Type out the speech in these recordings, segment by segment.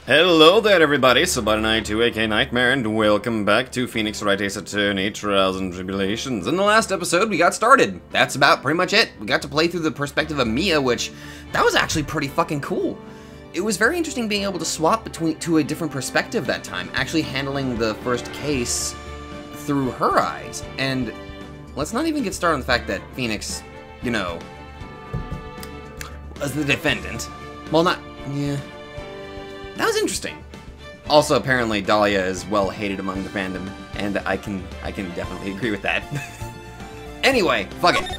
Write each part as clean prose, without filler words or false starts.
Hello there everybody, Subodinite2 aka Nightmare, and welcome back to Phoenix Wright Ace Attorney, Trials and Tribulations. In the last episode, we got started. That's about pretty much it. We got to play through the perspective of Mia, which, that was actually pretty fucking cool. It was very interesting being able to swap to a different perspective that time, actually handling the first case through her eyes. And let's not even get started on the fact that Phoenix, you know, was the defendant. Well, not, yeah. That was interesting. Also, apparently, Dahlia is well hated among the fandom, and I can definitely agree with that. Anyway, fuck it.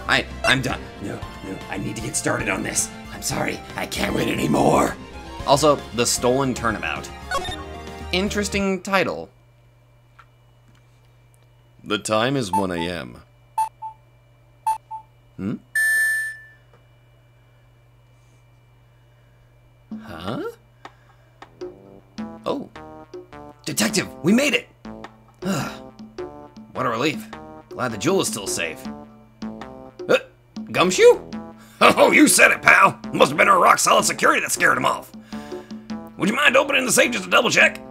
I'm done. No, I need to get started on this. I'm sorry, I can't wait anymore. Also, The Stolen Turnabout. Interesting title. The time is 1 a.m. Huh? Oh. Detective, we made it! What a relief. Glad the jewel is still safe. Gumshoe? Oh, you said it, pal. Must have been our rock-solid security that scared him off. Would you mind opening the safe just to double-check?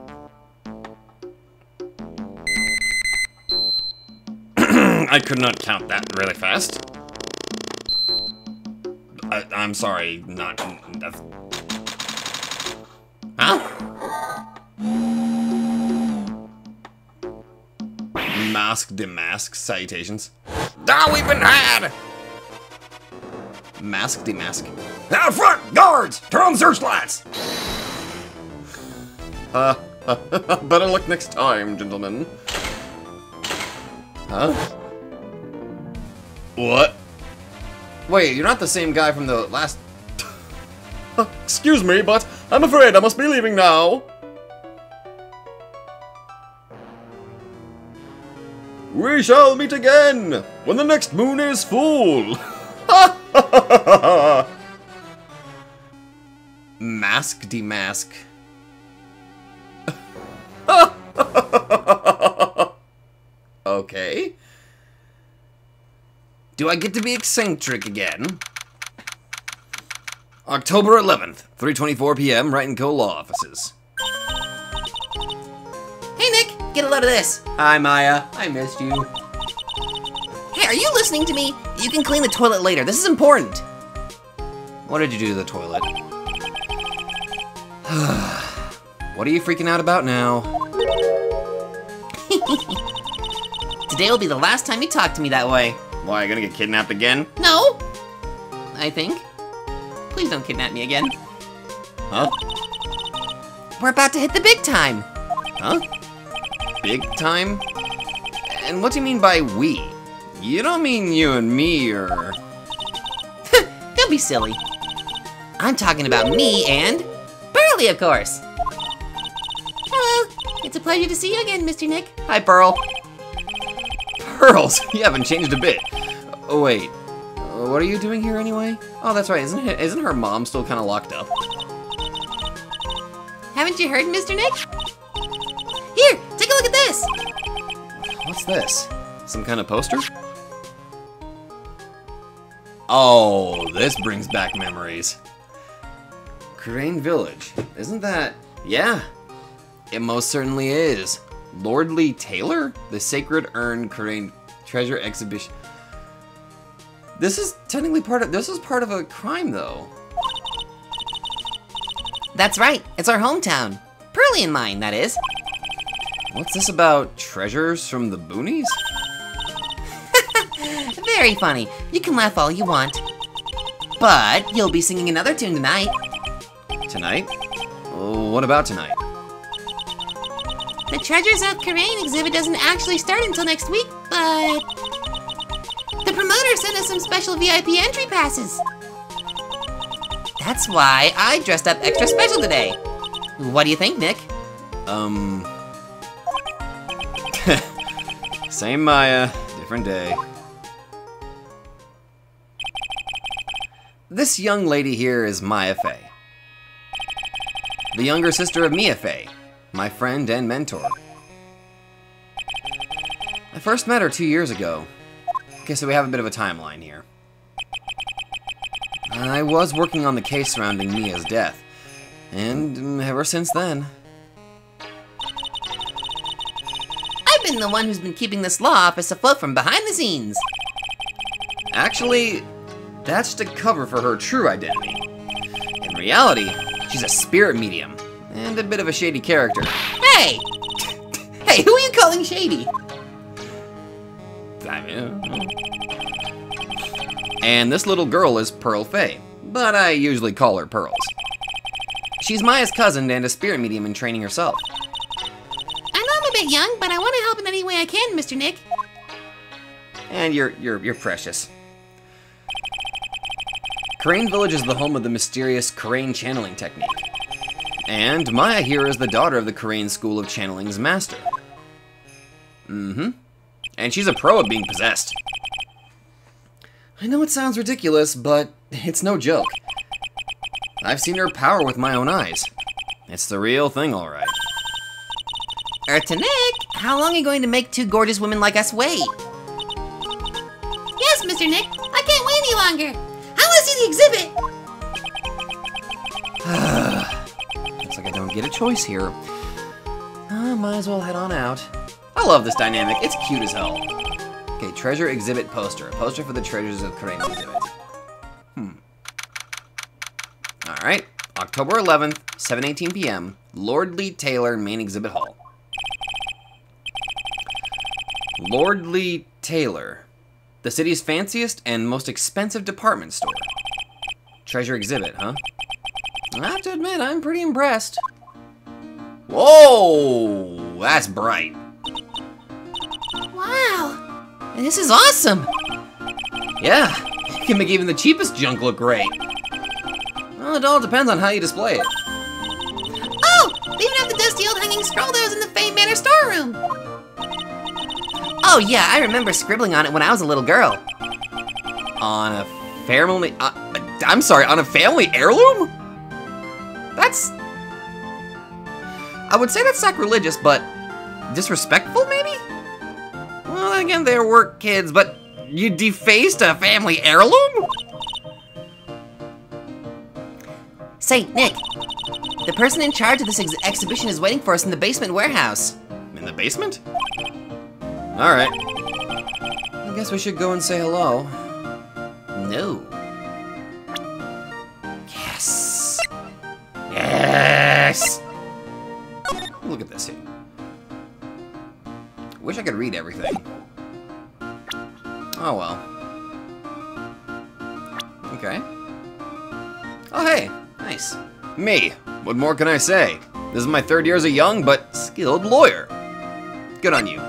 I could not count that really fast. I'm sorry, not... Huh? Mask salutations. Ah, we've been had! Mask. Out front! Guards! Turn on the searchlights! Better luck next time, gentlemen. Huh? What? Wait, you're not the same guy from the last... Excuse me, but I'm afraid I must be leaving now. We shall meet again when the next moon is full. Mask demask. Okay. Do I get to be eccentric again? October 11th, 3:24 p.m. Wright & Co. Law Offices. Hey Nick, get a load of this. Hi Maya, I missed you. Hey, are you listening to me? You can clean the toilet later. This is important. What did you do to the toilet? What are you freaking out about now? Today will be the last time you talk to me that way. Why, you gonna get kidnapped again? No, I think. Please don't kidnap me again. Huh? We're about to hit the big time. Huh? Big time? And what do you mean by we? You don't mean you and me, or... Don't be silly. I'm talking about me and... Burley, of course. Hello. It's a pleasure to see you again, Mr. Nick. Hi, Pearl. Pearls? You haven't changed a bit. Oh, wait. What are you doing here anyway? Oh, that's right. Isn't her mom still kind of locked up? Haven't you heard, Mr. Nick? Here, take a look at this. What's this? Some kind of poster? Oh, this brings back memories. Crane Village. Isn't that... Yeah. It most certainly is. Lordly Taylor? The Sacred Urn Crane Treasure Exhibition. This is technically part of a crime, though. That's right. It's our hometown. Pearly and mine, that is. What's this about treasures from the boonies? Very funny. You can laugh all you want. But you'll be singing another tune tonight. Tonight? What about tonight? The Treasures of Karain exhibit doesn't actually start until next week, but... the promoter sent us some special VIP entry passes. That's why I dressed up extra special today. What do you think, Nick? Same Maya, different day. This young lady here is Maya Fey. The younger sister of Mia Fey, my friend and mentor. I first met her 2 years ago. Okay, so we have a bit of a timeline here. I was working on the case surrounding Mia's death, And ever since then. I've been the one who's been keeping this law office afloat from behind the scenes. Actually, that's to cover for her true identity. In reality, she's a spirit medium, and a bit of a shady character. Hey! Hey, who are you calling shady? And this little girl is Pearl Faye, but I usually call her Pearls. She's Maya's cousin and a spirit medium in training herself. I know I'm a bit young, but I want to help in any way I can, Mr. Nick. And you're precious. Crane Village is the home of the mysterious Crane channeling technique. And Maya here is the daughter of the Crane School of Channeling's master. And she's a pro at being possessed. I know it sounds ridiculous, but it's no joke. I've seen her power with my own eyes. It's the real thing, all right. To Nick, how long are you going to make two gorgeous women like us wait? Yes, Mr. Nick, I can't wait any longer. I want to see the exhibit. Looks like I don't get a choice here. Might as well head on out. I love this dynamic. It's cute as hell. Okay, treasure exhibit poster. A poster for the treasures of Crane exhibit. Alright, October 11th, 7:18 p.m., Lordly Taylor Main Exhibit Hall. Lordly Taylor, the city's fanciest and most expensive department store. Treasure exhibit, huh? I have to admit, I'm pretty impressed. Whoa, that's bright. Wow, this is awesome. Yeah, you can make even the cheapest junk look great. Well, it all depends on how you display it. Oh, they even have the dusty old hanging scroll that was in the Fame Manor storeroom. Oh yeah, I remember scribbling on it when I was a little girl. On a family... I'm sorry, on a family heirloom? That's... I would say that's sacrilegious, but disrespectful, maybe? Well, again, they were kids, but you defaced a family heirloom? Say, Nick, the person in charge of this exhibition is waiting for us in the basement warehouse. In the basement? Alright. I guess we should go and say hello. No. Yes! Yes! Look at this here. Wish I could read everything. Oh well. Okay. Oh hey! Nice. Me. What more can I say? This is my 3rd year as a young but skilled lawyer. Good on you.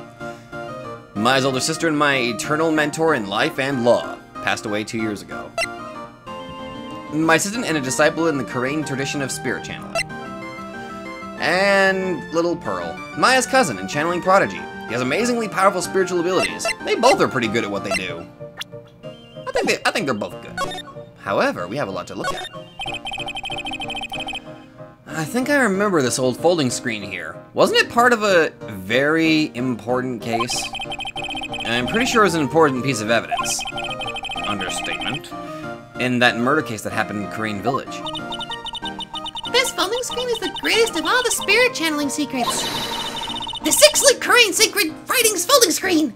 Maya's older sister and my eternal mentor in life and law passed away 2 years ago. My assistant and a disciple in the Korean tradition of spirit channeling. And little Pearl, Maya's cousin and channeling prodigy. He has amazingly powerful spiritual abilities. They both are pretty good at what they do. I think they're both good. However, we have a lot to look at. I think I remember this old folding screen here. Wasn't it part of a very important case? And I'm pretty sure it was an important piece of evidence. Understatement. In that murder case that happened in Crane Village. This folding screen is the greatest of all the spirit channeling secrets. The 6-link Crane Sacred Writings folding screen!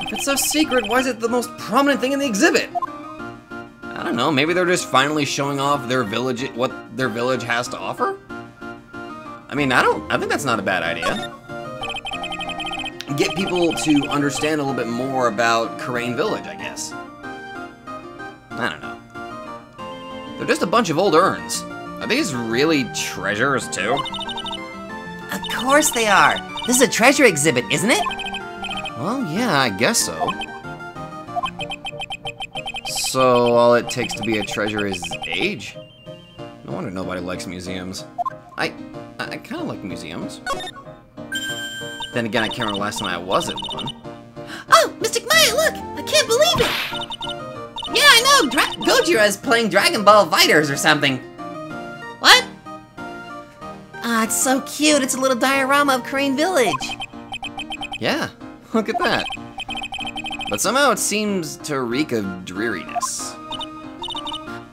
If it's so secret, why is it the most prominent thing in the exhibit? I don't know, maybe they're just finally showing off their village, what their village has to offer? I mean, I think that's not a bad idea. Get people to understand a little bit more about Crane Village, I guess. I don't know. They're just a bunch of old urns. Are these really treasures, too? Of course they are. This is a treasure exhibit, isn't it? Well, yeah, I guess so. So, all it takes to be a treasure is age? No wonder nobody likes museums. I kind of like museums. Then again, I can't remember the last time I was at one. Oh, Mystic Maya, look! I can't believe it! Yeah, I know! Gojira is playing Dragon Ball Fighters or something. What? Ah, it's so cute. It's a little diorama of Crane Village. Yeah, look at that. But somehow it seems to reek of dreariness.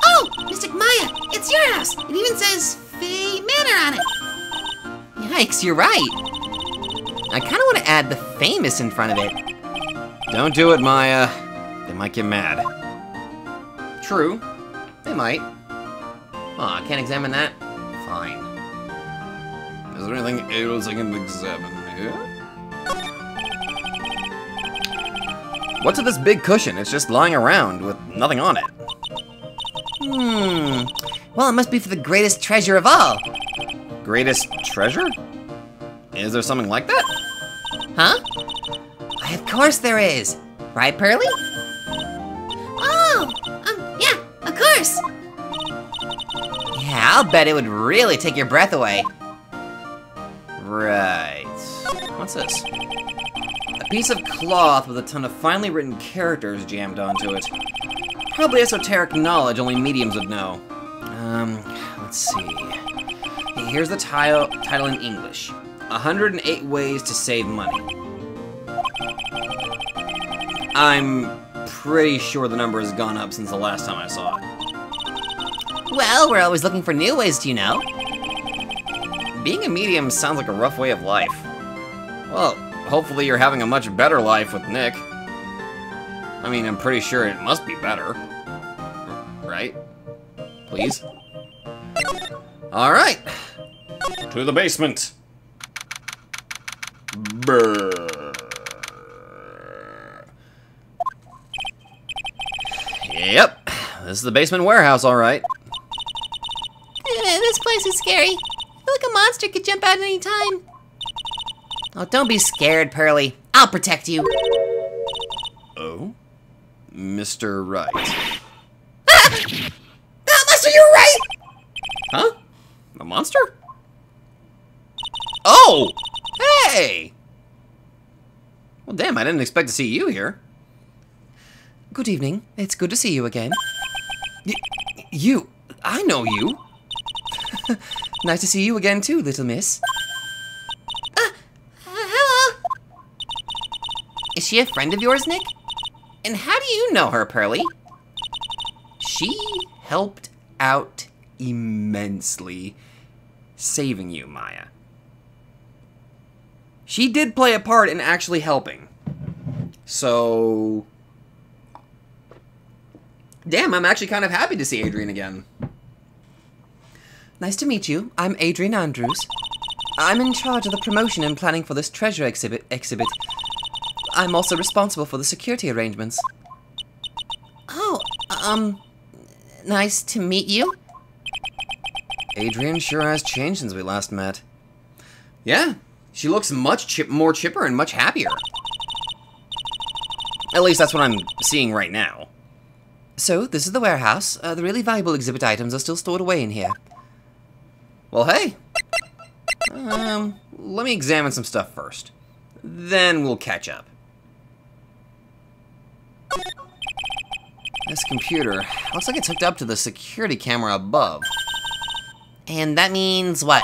Oh, Mystic Maya, it's your house. It even says Fey Manor on it. Yikes, you're right. I kind of want to add the famous in front of it. Don't do it, Maya. They might get mad. True. They might. Oh, I can't examine that? Fine. Is there anything else I can examine here? What's with this big cushion? It's just lying around with nothing on it. Well, it must be for the greatest treasure of all. Greatest treasure? Is there something like that? Huh? Why, of course there is. Right, Pearly? Oh, yeah, of course. Yeah, I'll bet it would really take your breath away. Right. What's this? A piece of cloth with a ton of finely written characters jammed onto it. Probably esoteric knowledge only mediums would know. Let's see. Here's the title in English. 108 Ways to Save Money. I'm pretty sure the number has gone up since the last time I saw it. Well, we're always looking for new ways, you know. Being a medium sounds like a rough way of life. Well, hopefully you're having a much better life with Nick. I mean, I'm pretty sure it must be better. Right? Please? Alright. To the basement. Brrr. Yep. This is the basement warehouse, alright. This place is scary. I feel like a monster could jump out at any time. Oh, don't be scared, Pearly. I'll protect you. Oh? Mr. Wright. Ah! Monster, you're right! Huh? A monster? Oh! Hey! Well, damn, I didn't expect to see you here. Good evening. It's good to see you again. You? I know you. Nice to see you again too, little miss. Hello. Is she a friend of yours, Nick? And how do you know her, Pearly? She helped out immensely saving you, Maya. She did play a part in actually helping. So... damn, I'm actually kind of happy to see Adrian again. Nice to meet you. I'm Adrian Andrews. I'm in charge of the promotion and planning for this treasure exhibit. I'm also responsible for the security arrangements. Oh, nice to meet you. Adrian sure has changed since we last met. Yeah, she looks much more chipper and much happier. At least that's what I'm seeing right now. So, this is the warehouse. The really valuable exhibit items are still stored away in here. Well, hey. Let me examine some stuff first. Then we'll catch up. This computer looks like it's hooked up to the security camera above. And that means what?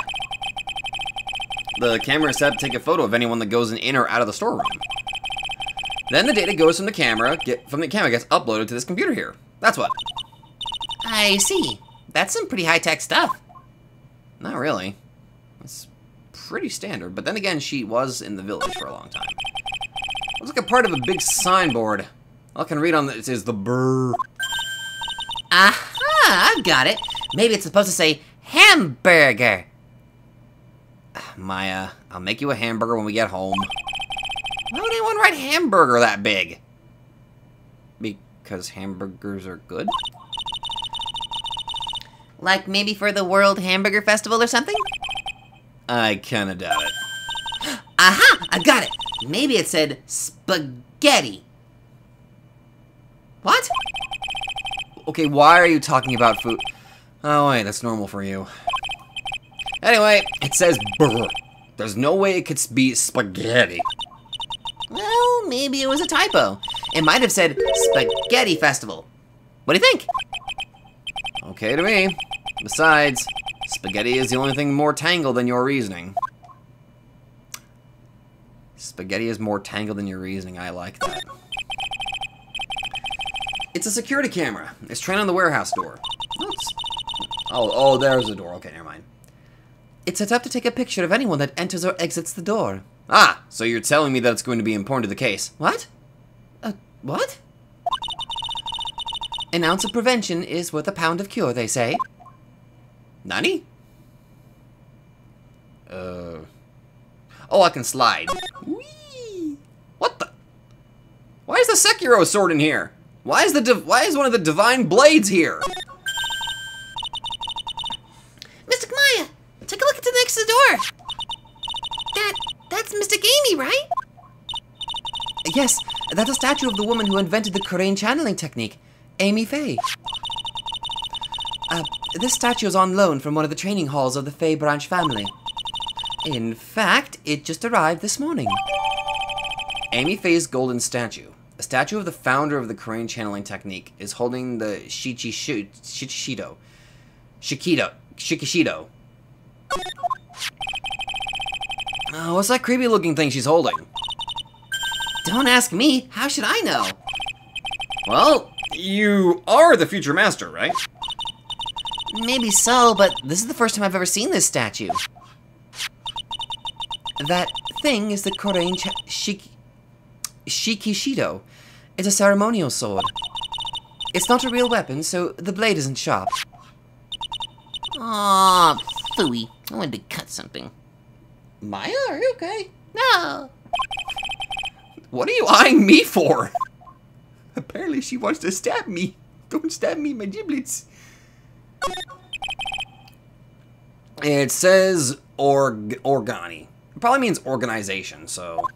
The camera is set to take a photo of anyone that goes in or out of the storeroom. Then the data goes from the camera, gets uploaded to this computer here. That's what. I see. That's some pretty high-tech stuff. Not really. It's pretty standard, but then again, she was in the village for a long time. Looks like a part of a big signboard. All I can read on this is the brr. Aha! I've got it. Maybe it's supposed to say hamburger. Maya, I'll make you a hamburger when we get home. Why would anyone write hamburger that big? Because hamburgers are good? Like maybe for the World Hamburger Festival or something? I kinda doubt it. Aha! I got it! Maybe it said spaghetti. What? Okay, why are you talking about food? Oh wait, that's normal for you. Anyway, it says brr. There's no way it could be spaghetti. Well, maybe it was a typo. It might have said Spaghetti Festival. What do you think? Okay to me. Besides, spaghetti is the only thing more tangled than your reasoning. Spaghetti is more tangled than your reasoning. I like that. It's a security camera. It's trained on the warehouse door. Oops. Oh, there's the door. Okay, never mind. It's set up to take a picture of anyone that enters or exits the door. Ah, so you're telling me that it's going to be important to the case. What? What? An ounce of prevention is worth a pound of cure, they say. Nani? Oh, I can slide. Whee! What the? Why is the Sekiro sword in here? Why is one of the divine blades here? Mystic Maya, take a look at the next to the door. That's Mystic Amy, right? Yes, that's a statue of the woman who invented the Korean channeling technique, Amy Faye. This statue is on loan from one of the training halls of the Faye branch family. In fact, it just arrived this morning. Amy Faye's golden statue. A statue of the founder of the Korean channeling technique is holding the Shikishido. What's that creepy looking thing she's holding? Don't ask me. How should I know? Well, you are the future master, right? Maybe so, but this is the first time I've ever seen this statue. That thing is the Korean Shikishido. It's a ceremonial sword. It's not a real weapon, so the blade isn't sharp. Aw, phooey. I wanted to cut something. Maya, are you okay? No. What are you eyeing me for? Apparently she wants to stab me. Don't stab me, my giblets. It says organi. It probably means organization, so...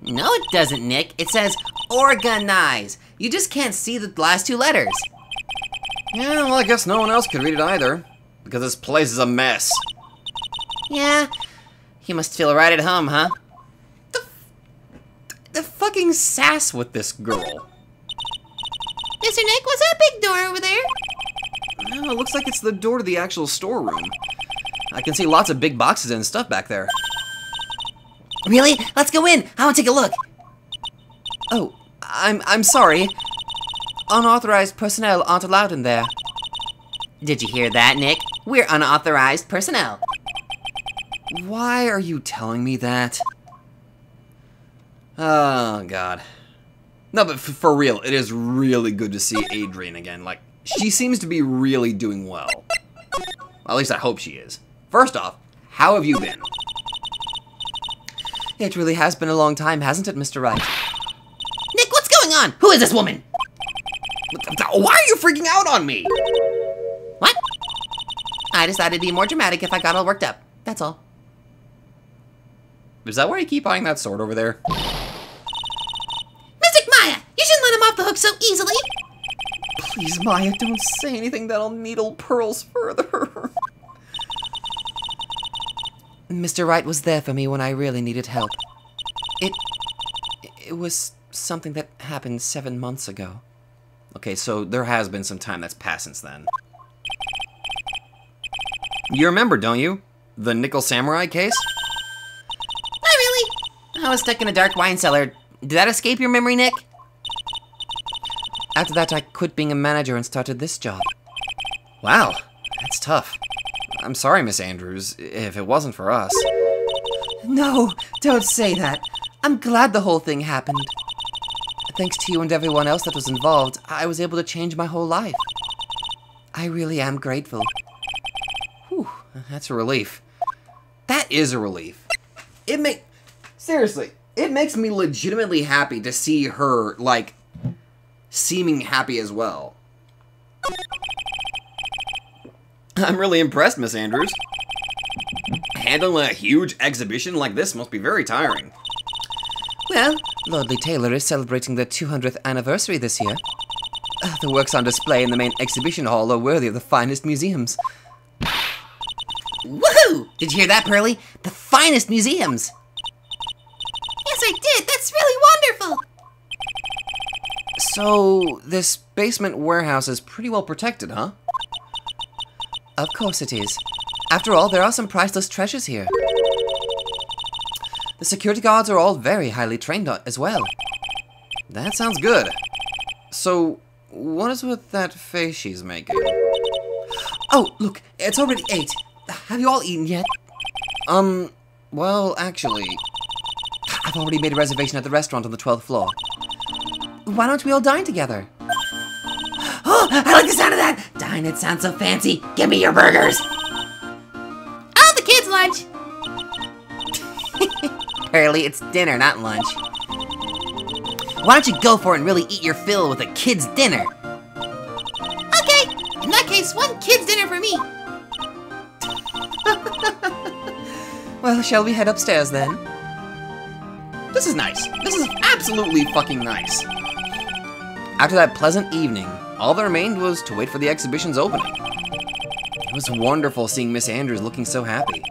No, it doesn't, Nick. It says organize. You just can't see the last two letters. Yeah, well, I guess no one else could read it either. Because this place is a mess. Yeah, you must feel right at home, huh? The fucking sass with this girl. Mr. Nick, what's that big door over there? Oh, it looks like it's the door to the actual storeroom. I can see lots of big boxes and stuff back there. Really? Let's go in. I want to take a look. Oh, I'm sorry. Unauthorized personnel aren't allowed in there. Did you hear that, Nick? We're unauthorized personnel. Why are you telling me that? Oh, God. No, but for real, it is really good to see Adrian again. Like, she seems to be really doing well. At least I hope she is. First off, how have you been? It really has been a long time, hasn't it, Mr. Wright? Nick, what's going on? Who is this woman? Why are you freaking out on me? What? I decided to be more dramatic if I got all worked up. That's all. Is that why you keep eyeing that sword over there? Mystic Maya, you shouldn't let him off the hook so easily. Please, Maya, don't say anything that'll needle pearls further. Mr. Wright was there for me when I really needed help. It was something that happened 7 months ago. Okay, so there has been some time that's passed since then. You remember, don't you? The Nickel Samurai case? Not really. I was stuck in a dark wine cellar. Did that escape your memory, Nick? After that, I quit being a manager and started this job. Wow, that's tough. I'm sorry, Miss Andrews, if it wasn't for us. No, don't say that. I'm glad the whole thing happened. Thanks to you and everyone else that was involved, I was able to change my whole life. I really am grateful. Whew, that's a relief. That is a relief. Seriously, it makes me legitimately happy to see her, like, seeming happy as well. I'm really impressed, Miss Andrews. Handling a huge exhibition like this must be very tiring. Well, Lordly Taylor is celebrating their 200th anniversary this year. The works on display in the main exhibition hall are worthy of the finest museums. Woohoo! Did you hear that, Pearly? The finest museums. Yes, I did. That's really wonderful. So, this basement warehouse is pretty well protected, huh? Of course it is. After all, there are some priceless treasures here. The security guards are all very highly trained as well. That sounds good. So, what is with that face she's making? Oh, look, it's already 8. Have you all eaten yet? Well, actually... I've already made a reservation at the restaurant on the 12th floor. Why don't we all dine together? Oh, I like the sound of that! Dine, it sounds so fancy. Give me your burgers! Oh, the kids' lunch! Pearly, it's dinner, not lunch. Why don't you go for it and really eat your fill with a kid's dinner? Okay, in that case, one kid's dinner for me. Well, shall we head upstairs then? This is nice. This is absolutely fucking nice. After that pleasant evening, all that remained was to wait for the exhibition's opening. It was wonderful seeing Miss Andrews looking so happy.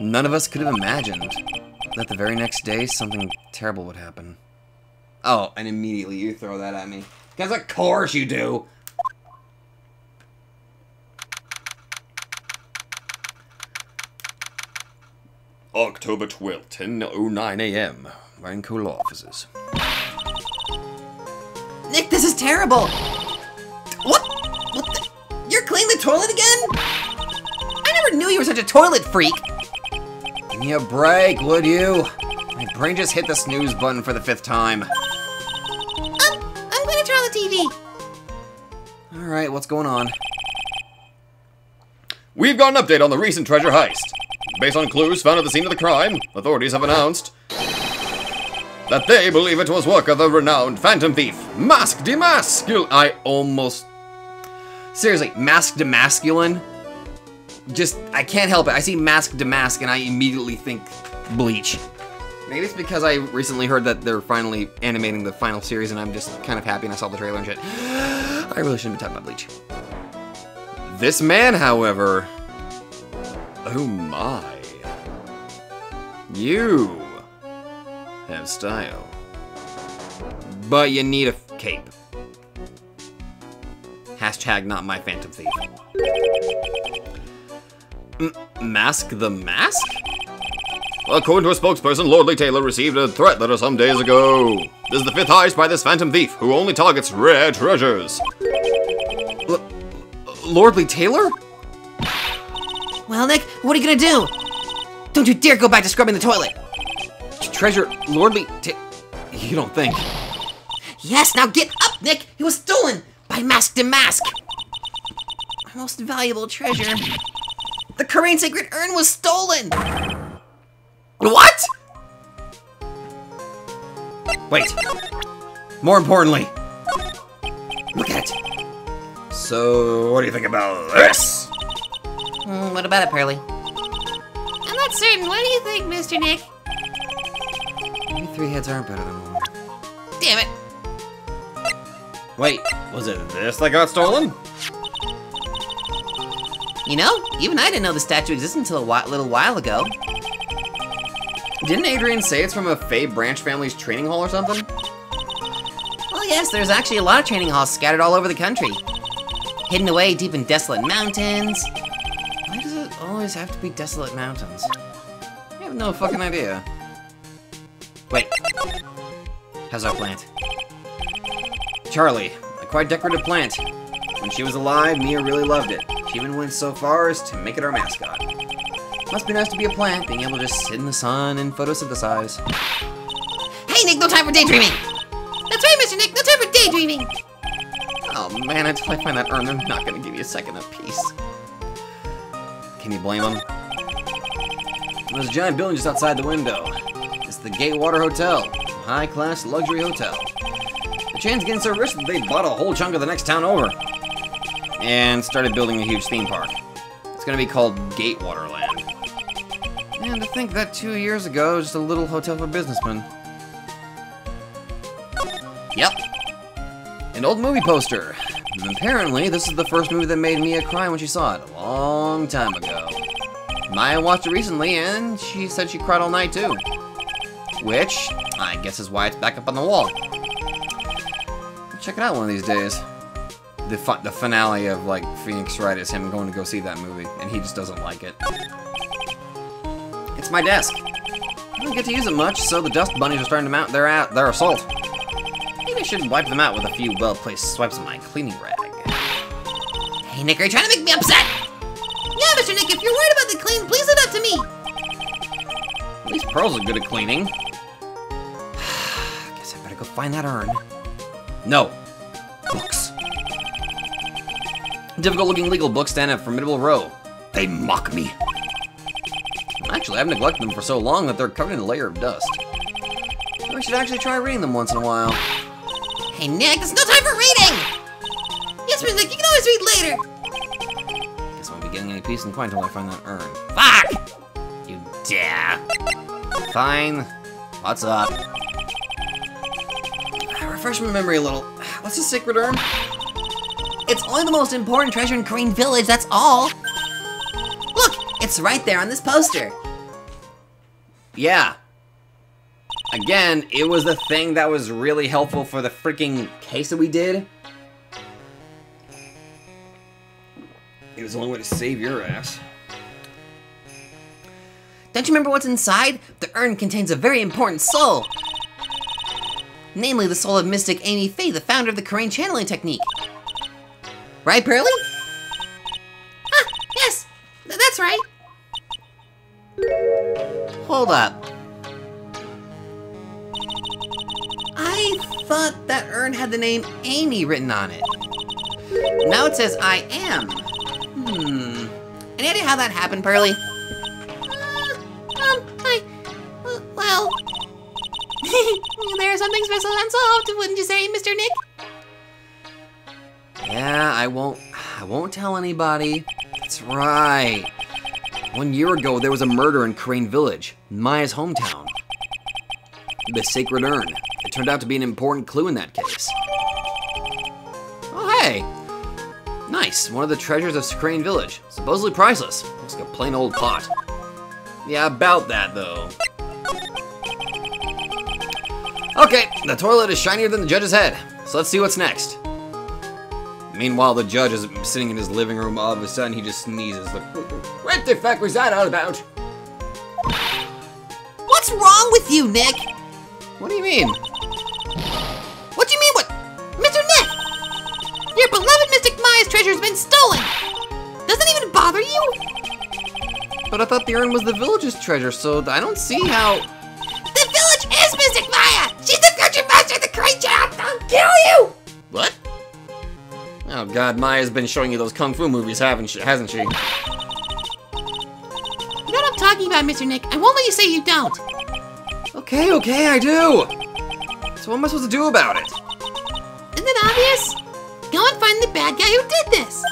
None of us could have imagined that the very next day something terrible would happen. Oh, and immediately you throw that at me. Because of course you do. October 12th, 10:09 a.m. Vancouver offices. Nick, this is terrible! What the? You're cleaning the toilet again? I never knew you were such a toilet freak! Give me a break, would you? My brain just hit the snooze button for the 5th time. I'm gonna turn on the TV. Alright, what's going on? We've got an update on the recent treasure heist. Based on clues found at the scene of the crime, authorities have announced that they believe it was work of the renowned phantom thief, Mask Demascul. I almost... Seriously, Mask Demasculine? Just, I can't help it. I see Mask Damask and I immediately think Bleach. Maybe it's because I recently heard that they're finally animating the final series and I'm just kind of happy and I saw the trailer and shit. I really shouldn't be talking about Bleach. This man, however... Oh my. You have style. But you need a cape. Hashtag not my phantom thief. Mask the Mask? According to a spokesperson, Lordly Taylor received a threat letter some days ago. This is the 5th heist by this phantom thief, who only targets rare treasures. Lordly Taylor? Well, Nick, what are you gonna do? Don't you dare go back to scrubbing the toilet! Treasure, Lordly You don't think? Yes, now get up, Nick! It was stolen by Mask Damask! Our most valuable treasure. The Korean Sacred Urn was stolen! What? Wait. More importantly, look at it. So, what do you think about this? What about it, Pearly? I'm not certain. What do you think, Mr. Nick? Maybe 3 heads aren't better than 1. Damn it. Wait, was it this that got stolen? You know, even I didn't know the statue existed until a little while ago. Didn't Adrian say it's from a Fae branch family's training hall or something? Well, yes, there's actually a lot of training halls scattered all over the country. Hidden away deep in desolate mountains. Why does it always have to be desolate mountains? I have no fucking idea. Wait. How's our plant? Charlie, a quite decorative plant. When she was alive, Mia really loved it. She even went so far as to make it our mascot. Must be nice to be a plant, being able to just sit in the sun and photosynthesize. Hey, Nick, no time for daydreaming. That's right, Mr. Nick, no time for daydreaming. Oh man, until I find that urn, I'm not gonna give you a second of peace. Can you blame him? There's a giant building just outside the window. It's the Gatewater Hotel, a high-class luxury hotel. The chain's getting so rich that they bought a whole chunk of the next town over. And started building a huge theme park. It's gonna be called Gatewaterland. And to think that 2 years ago, it was just a little hotel for businessmen. Yep. An old movie poster. And apparently, this is the first movie that made Mia cry when she saw it, a long time ago. Maya watched it recently, and she said she cried all night, too. Which, I guess is why it's back up on the wall. I'll check it out one of these days. The finale of, like, Phoenix Wright is him going to go see that movie, and he just doesn't like it. It's my desk. I don't get to use it much, so the dust bunnies are starting to mount their assault. Maybe I should wipe them out with a few well-placed swipes of my cleaning rag. Hey, Nick, are you trying to make me upset? Yeah, Mr. Nick, if you're worried about the clean, please leave it up to me. At least Pearls are good at cleaning. Guess I better go find that urn. No. Books. Difficult-looking legal books stand in a formidable row. They mock me. Actually, I've neglected them for so long that they're covered in a layer of dust. I should actually try reading them once in a while. Hey, Nick, there's no time for reading! Yes, Mr. Nick, you can always read later. Guess I won't be getting any peace and quiet until I find that urn. Fuck! You dare. Fine. What's up? Refresh my memory a little. What's the Sacred Urn? It's only the most important treasure in Korean Village, that's all. Look, it's right there on this poster. Yeah. Again, it was the thing that was really helpful for the freaking case that we did. It was the only way to save your ass. Don't you remember what's inside? The urn contains a very important soul. Namely, the soul of mystic Amy Faye, the founder of the Korean channeling technique. Right, Pearly? Ah, yes, that's right. Hold up. I thought that urn had the name Amy written on it. Now it says I am. Any idea how that happened, Pearly? Well, there's something special unsolved, wouldn't you say, Mr. Nick? Yeah, I won't tell anybody. That's right. 1 year ago, there was a murder in Crane Village, Maya's hometown. The Sacred Urn. It turned out to be an important clue in that case. Oh, hey. Nice. One of the treasures of Crane Village. Supposedly priceless. Looks like a plain old pot. Yeah, about that, though. Okay, the toilet is shinier than the judge's head. So let's see what's next. Meanwhile, the judge is sitting in his living room. All of a sudden, he just sneezes. Like, what the fuck was that all about? What's wrong with you, Nick? What do you mean? What do you mean what? Mr. Nick! Your beloved Mystic Maya's treasure has been stolen! Doesn't it even bother you? But I thought the urn was the village's treasure, so I don't see how... The village is Mystic Maya! She's the future master of the Korean child! I'll kill you! What? Oh god, Maya's been showing you those kung fu movies, hasn't she? You know what I'm talking about, Mr. Nick? I won't let you say you don't. Okay, I do! So what am I supposed to do about it? Isn't it obvious? Go and find the bad guy who did this.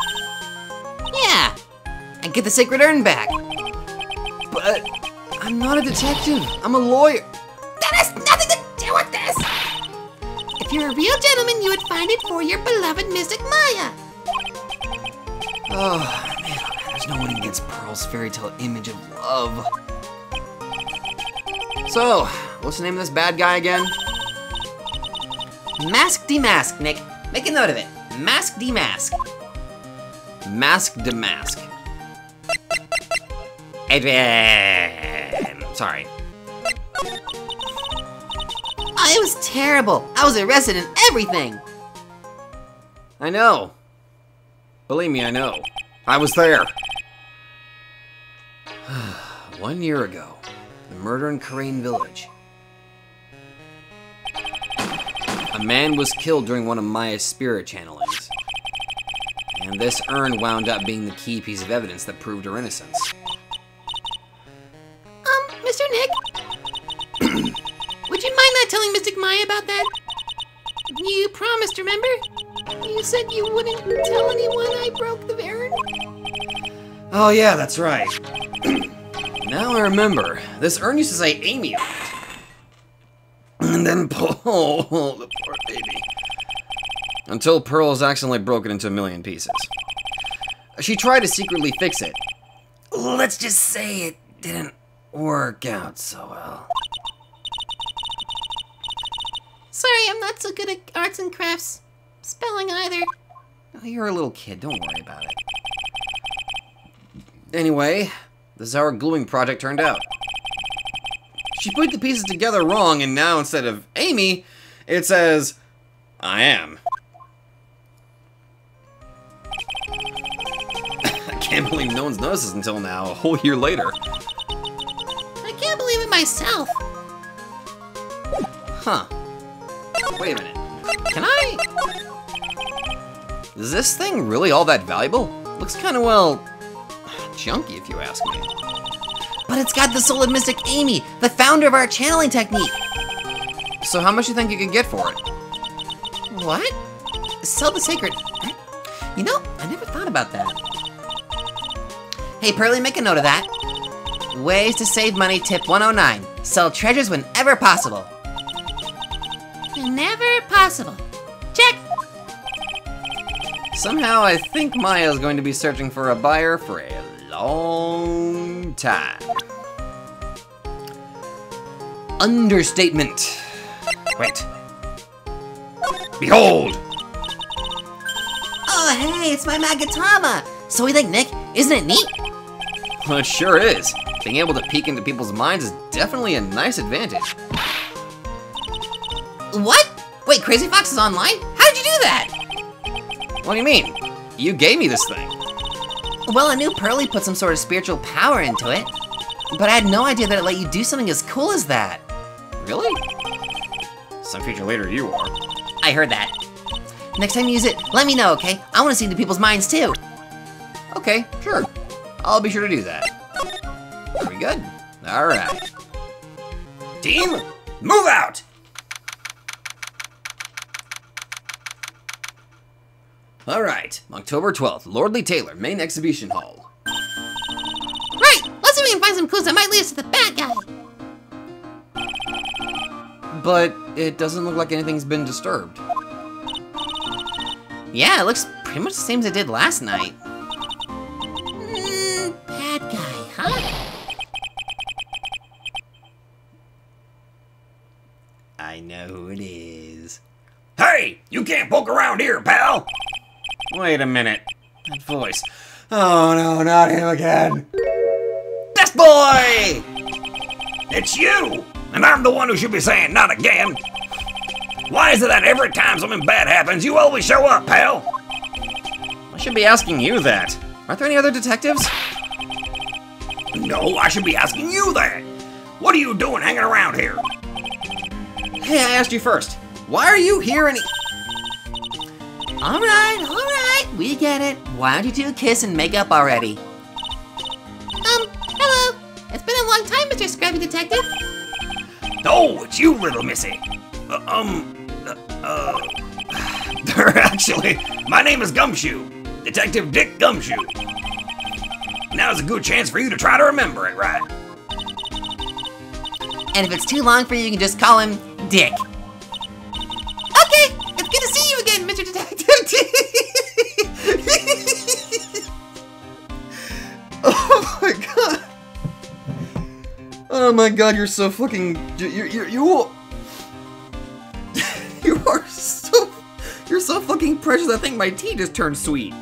Yeah, and get the Sacred Urn back. But I'm not a detective. I'm a lawyer. That has nothing to do with this. If you're a real gentleman, you would find it for your beloved Mystic Maya. Oh man, there's no winning against Pearl's fairy tale image of love. So, what's the name of this bad guy again? Mask Demask, Nick. Make a note of it. Mask Demask. Mask Demask. Adrian. Sorry. Oh, it was terrible. I was arrested and everything. I know. Believe me, I know. I was there. 1 year ago, the murder in Korean Village. A man was killed during one of Maya's spirit channelings. And this urn wound up being the key piece of evidence that proved her innocence. Mr. Nick? Would you mind not telling Mystic Maya about that? You promised, remember? You said you wouldn't tell anyone I broke the urn? Oh yeah, that's right. Now I remember. This urn used to say Amy on it. And then Paul, the poor baby. Until Pearl has accidentally broken into a million pieces. She tried to secretly fix it. Let's just say it didn't work out so well. Sorry, I'm not so good at arts and crafts. Spelling either. Oh, you're a little kid, don't worry about it. Anyway, this is how our gluing project turned out. She put the pieces together wrong, and now instead of Amy, it says, I am. can't believe no one's noticed this until now, a whole year later. I can't believe it myself. Huh. Wait a minute. Can I... Is this thing really all that valuable? Looks kinda, well... junky, if you ask me. But it's got the soul of Mystic Amy, the founder of our channeling technique. So how much do you think you could get for it? What? Sell the sacred... You know, I never thought about that. Hey, Pearly, make a note of that. Ways to save money, tip 109. Sell treasures whenever possible. Whenever possible. Check. Somehow I think Maya's going to be searching for a buyer for a long time. Understatement. Wait. Behold! Oh, hey, it's my Magatama. So we think, Nick, isn't it neat? Well, it sure is. Being able to peek into people's minds is definitely a nice advantage. What? Wait, Crazy Fox is online? How did you do that? What do you mean? You gave me this thing. Well, I knew Pearly put some sort of spiritual power into it, but I had no idea that it let you do something as cool as that. Really? Some future later you are. I heard that. Next time you use it, let me know, okay? I want to see into people's minds too. Okay, sure. I'll be sure to do that. Very good. All right. Team, move out! All right, October 12th, Lordly Taylor, Main Exhibition Hall. Right, let's see if we can find some clues that might lead us to the bad guy. But it doesn't look like anything's been disturbed. Yeah, it looks pretty much the same as it did last night. Bad guy, huh? I know who it is. Hey, you can't poke around here, pal. Wait a minute. That voice. Oh no, not him again. This boy! It's you! And I'm the one who should be saying not again. Why is it that every time something bad happens, you always show up, pal? I should be asking you that. Aren't there any other detectives? No, I should be asking you that. What are you doing hanging around here? Hey, I asked you first. Why are you here and... All right, we get it. Why don't you two kiss and make up already? Hello. It's been a long time, Mr. Scrappy Detective. Oh, it's you, little missy. Actually, my name is Gumshoe. Detective Dick Gumshoe. Now's a good chance for you to try to remember it, right? And if it's too long for you, you can just call him Dick. Okay, it's good to see you again, Mr. Detective. Oh my god. Oh my god, you're so fucking... You are so... You're so fucking precious, I think my tea just turned sweet.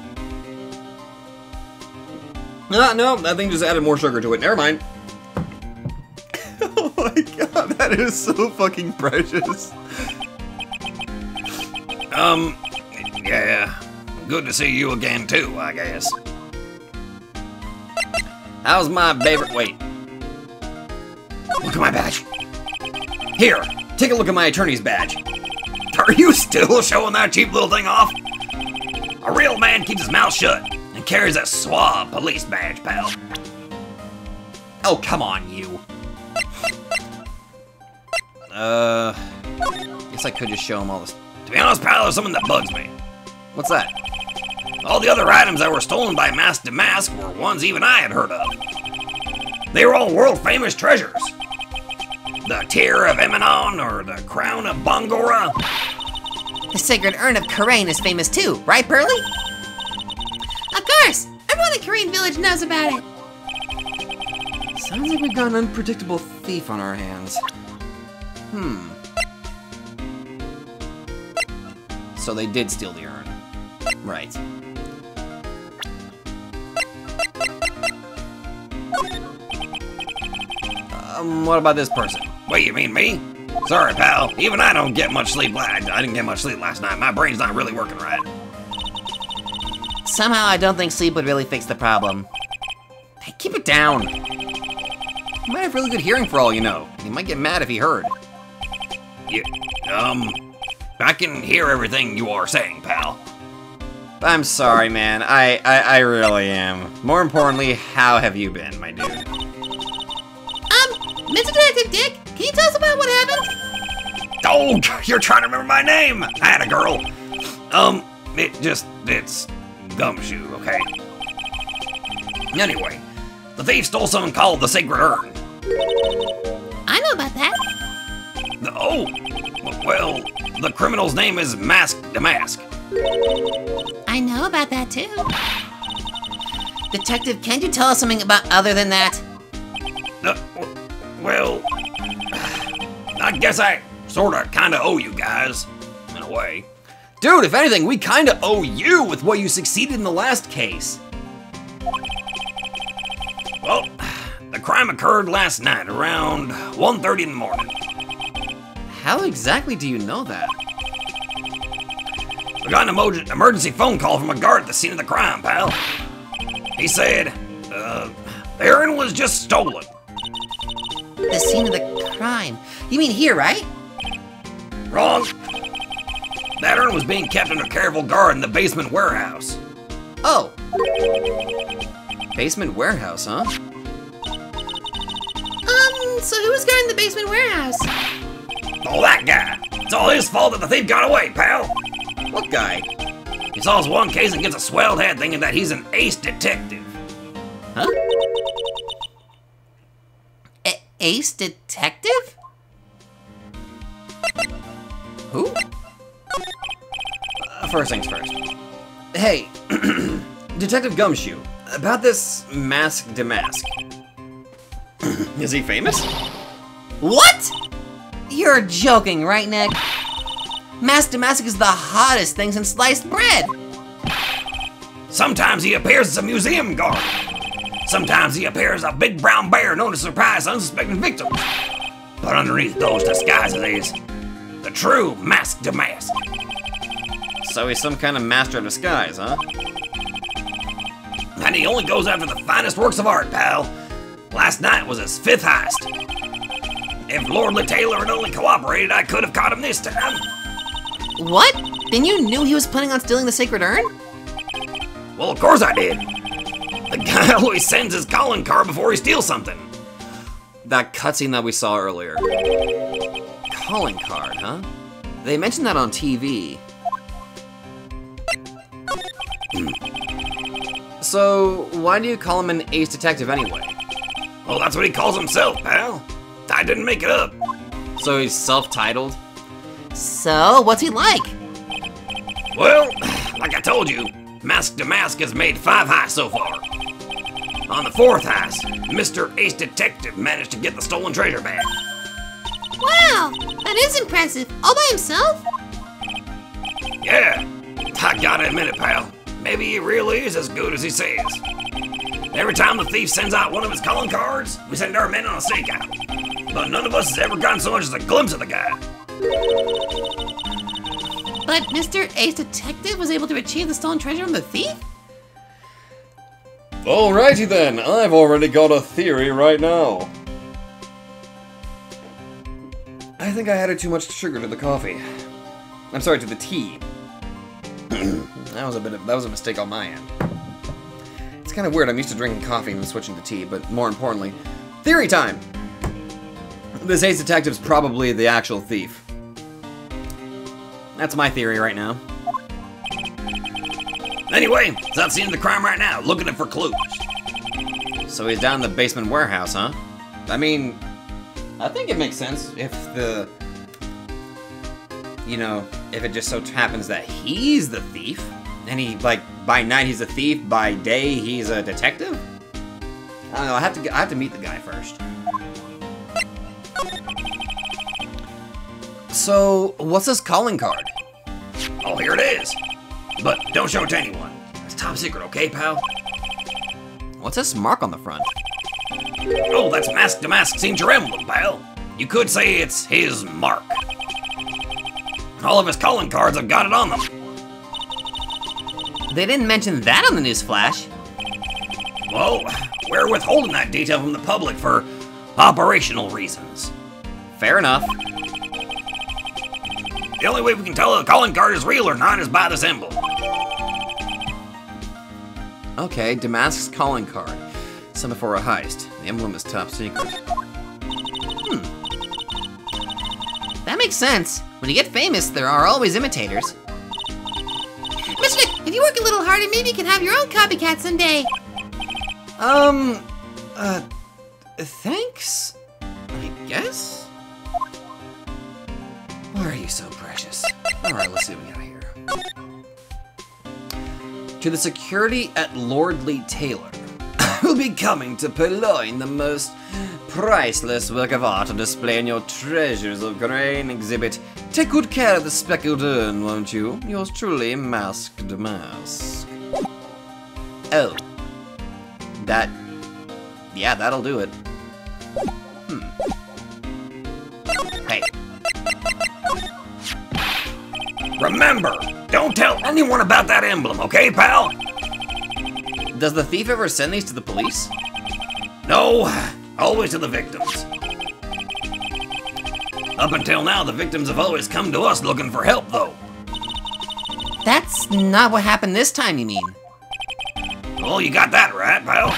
No, that thing just added more sugar to it. Never mind. Oh my god, that is so fucking precious. Yeah. Good to see you again, too, I guess. How's my favorite... Wait. Look at my badge. Here, take a look at my attorney's badge. Are you still showing that cheap little thing off? A real man keeps his mouth shut and carries a suave police badge, pal. Oh, come on, you. Guess I could just show him all this. To be honest, pal, there's something that bugs me. What's that? All the other items that were stolen by Mask to Mask were ones even I had heard of. They were all world-famous treasures. The Tear of Emanon or the Crown of Bongora. The Sacred Urn of Karain is famous too, right, Pearly? Of course! Everyone in Karain Village knows about it. Sounds like we've got an unpredictable thief on our hands. So they did steal the urn. Right. What about this person? Wait, you mean me? Sorry, pal. Even I don't get much sleep. I didn't get much sleep last night. My brain's not really working right. somehow I don't think sleep would really fix the problem. Hey, keep it down. He might have really good hearing for all you know. He might get mad if he heard. Yeah, I can hear everything you are saying, pal. I'm sorry, man. I really am. More importantly, how have you been, my dude? Mr. Detective Dick, can you tell us about what happened? Oh, you're trying to remember my name. I had a girl. It's Gumshoe, okay? Anyway, the thief stole something called the Sacred Urn. I know about that. Well, the criminal's name is Mask Damask. I know about that too. Detective, can't you tell us something about other than that? Well, I guess I sorta kinda owe you guys, in a way. Dude, if anything, we kinda owe you with what you succeeded in the last case. Well, the crime occurred last night around 1:30 in the morning. How exactly do you know that? We got an emergency phone call from a guard at the scene of the crime, pal. He said, the urn was just stolen. The scene of the crime. You mean here, right? Wrong. That urn was being kept under careful guard in the basement warehouse. Oh. Basement warehouse, huh? So who was guarding the basement warehouse? Oh, that guy. It's all his fault that the thief got away, pal. What guy? He solves one case and gets a swelled head thinking that he's an ace detective. Huh? Ace detective? Who? First things first. Hey, Detective Gumshoe, about this Mask Damask. Is he famous? What? You're joking, right, Nick? Mask Damask is the hottest thing since sliced bread. Sometimes he appears as a museum guard. Sometimes he appears as a big brown bear known to surprise unsuspecting victims. But underneath those disguises is the true Mask Damask. So he's some kind of master of disguise, huh? And he only goes after the finest works of art, pal. Last night was his 5th heist. If Lord Taylor had only cooperated, I could have caught him this time. What? Then you knew he was planning on stealing the Sacred Urn? Well, of course I did. The guy always sends his calling card before he steals something. That cutscene that we saw earlier. Calling card, huh? They mentioned that on TV. So, why do you call him an ace detective anyway? Well, that's what he calls himself, pal. I didn't make it up. So he's self-titled? So, what's he like? Well, like I told you, Mask Damask has made 5 heists so far. On the 4th heist, Mr. Ace Detective managed to get the stolen treasure back. Wow, that is impressive. All by himself? Yeah, I gotta admit it, pal. Maybe he really is as good as he says. Every time the thief sends out one of his calling cards, we send our men on a stakeout. But none of us has ever gotten so much as a glimpse of the guy. But Mr. Ace Detective was able to retrieve the stolen treasure from the thief? Alrighty then, I've already got a theory right now. I think I added too much sugar to the coffee. I'm sorry, to the tea. That was a mistake on my end. It's kind of weird, I'm used to drinking coffee and then switching to tea, but more importantly, theory time! This Ace Detective's probably the actual thief. That's my theory right now. Anyway, it's at the scene of the crime right now, looking for clues. So he's down in the basement warehouse, huh? I mean, I think it makes sense if the... You know, if it just so happens that he's the thief, and he, like, by night he's a thief, by day he's a detective? I don't know, I have to meet the guy first. So, what's this calling card? Oh, here it is. But don't show it to anyone. It's top secret, okay, pal? What's this mark on the front? Oh, that's Mask Damask signature emblem, pal. You could say it's his mark. All of his calling cards have got it on them. They didn't mention that on the news flash. Well, we're withholding that detail from the public for operational reasons. Fair enough. The only way we can tell if the calling card is real or not is by this emblem. Okay, Damask's calling card. Sent before a heist. The emblem is top secret. That makes sense. When you get famous, there are always imitators. Mr. Nick, if you work a little harder, maybe you can have your own copycat someday. Thanks? I guess? Why are you so precious? Alright, let's see what we got here. To the security at Lordly Taylor. Will be coming to purloin the most priceless work of art on display in your treasures of grain exhibit. Take good care of the speckled urn, won't you? Yours truly, Masked Mask. Oh. That... yeah, that'll do it. Hey. Remember, don't tell anyone about that emblem, okay, pal? Does the thief ever send these to the police? No, always to the victims. Up until now, the victims have always come to us looking for help, though. That's not what happened this time, you mean? Well, you got that right, pal.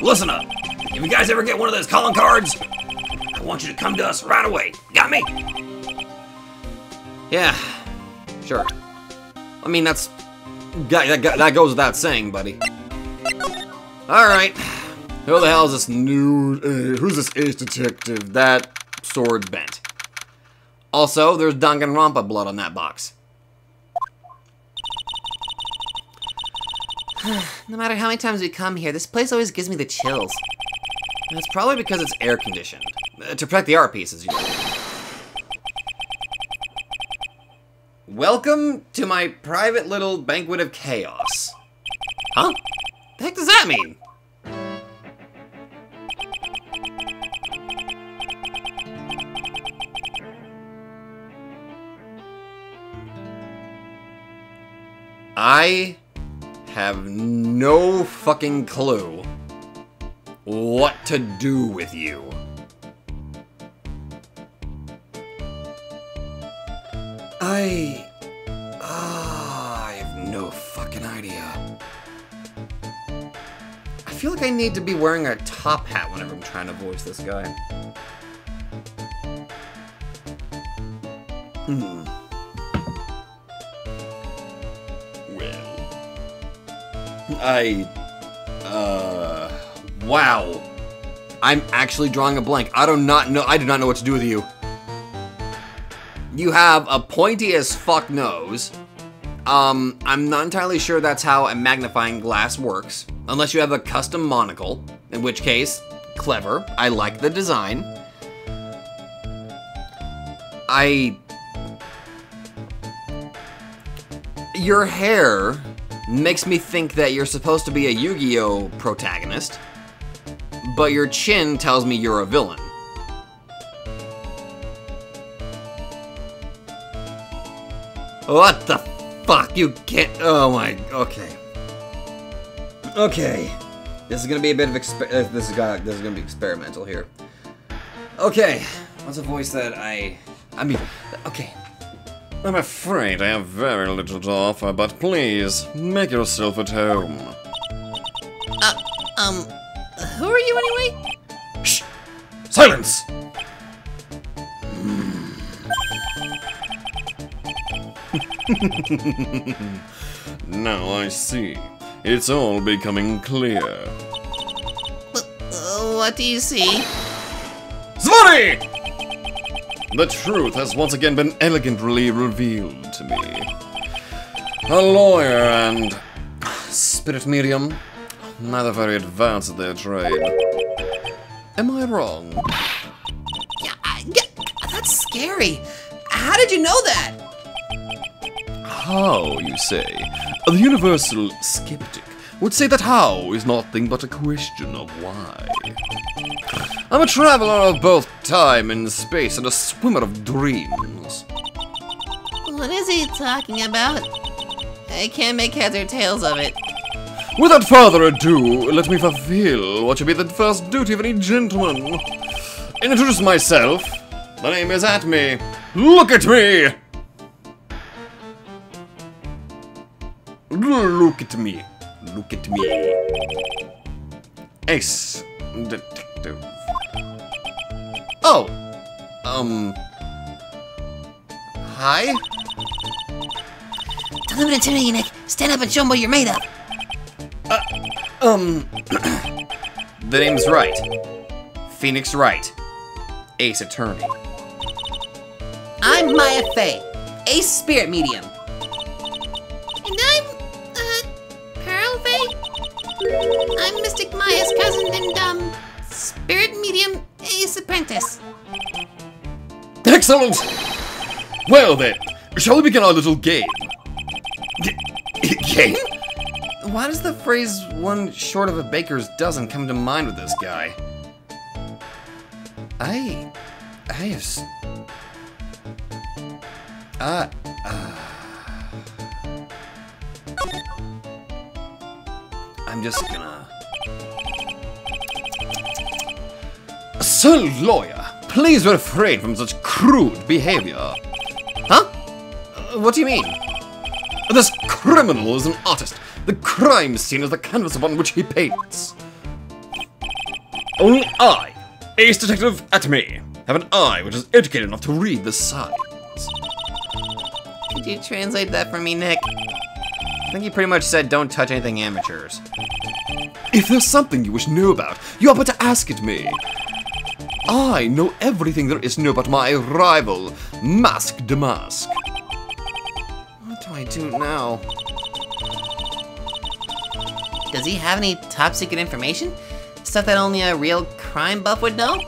Listen up. If you guys ever get one of those calling cards, I want you to come to us right away. Got me? Yeah, sure. I mean, that goes without saying, buddy. Alright. Who the hell is this new... who's this ace detective? That sword's bent. Also, there's Danganronpa blood on that box. No matter how many times we come here, this place always gives me the chills. And it's probably because it's air conditioned. To protect the art pieces, you know. Welcome to my private little banquet of chaos. Huh? The heck does that mean? I have no fucking clue what to do with you. I have no fucking idea. I feel like I need to be wearing a top hat whenever I'm trying to voice this guy. Wow. I'm actually drawing a blank. I do not know what to do with you. You have a pointy as fuck nose. I'm not entirely sure that's how a magnifying glass works, unless you have a custom monocle, in which case, clever. I like the design. Your hair makes me think that you're supposed to be a Yu-Gi-Oh! Protagonist, but your chin tells me you're a villain. What the fuck? You can't... oh my... okay. Okay. This is gonna be a bit of this is gonna be experimental here. Okay. What's a voice that I mean... okay. I'm afraid I have very little to offer, but please, make yourself at home. Who are you anyway? Shh! Silence! Now I see. It's all becoming clear. What do you see? Zvori! The truth has once again been elegantly revealed to me. A lawyer and spirit medium, neither very advanced at their trade. Am I wrong? Yeah, that's scary. How did you know that? How, you say? The universal skeptic would say that how is nothing but a question of why. I'm a traveler of both time and space and a swimmer of dreams. What is he talking about? I can't make heads or tails of it. Without further ado, let me fulfill what should be the first duty of any gentleman. Introduce myself. My name is Atme. Look at me! Look at me. Look at me. Ace Detective. Oh. Hi? Don't let me intimidate you, Nick. Stand up and show them what you're made of. The name's Wright. Phoenix Wright. Ace Attorney. I'm Maya Fey, Ace Spirit Medium. And I'm, Pearl Fey? I'm Mystic Maya's cousin and, Spirit Medium Ace Apprentice. Excellent! Well then, shall we begin our little game? Game? Why does the phrase "one short of a baker's dozen" come to mind with this guy? I'm just gonna... Sir Lawyer, please refrain from such crude behavior. Huh? What do you mean? This criminal is an artist. The crime scene is the canvas upon which he paints. Only I, Ace Detective Atme, have an eye which is educated enough to read the signs. Could you translate that for me, Nick? I think he pretty much said don't touch anything amateurs. If there's something you wish to know about, you are but to ask it me. I know everything there is to know about my rival, Mask de Mask. What do I do now? Does he have any top secret information? Stuff that only a real crime buff would know?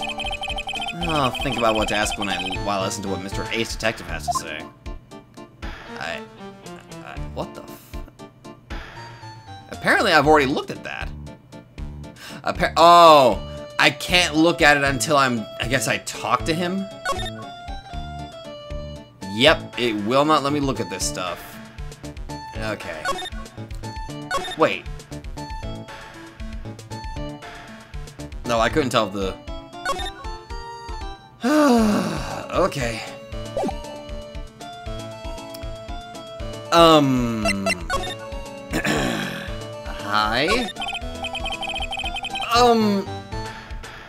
I'll think about what to ask while I listen to what Mr. Ace Detective has to say. What the f... Apparently I've already looked at that. Oh! I can't look at it until I guess I talk to him? Yep, it will not let me look at this stuff. Okay. Wait. No, I couldn't tell if the... Okay. Hi?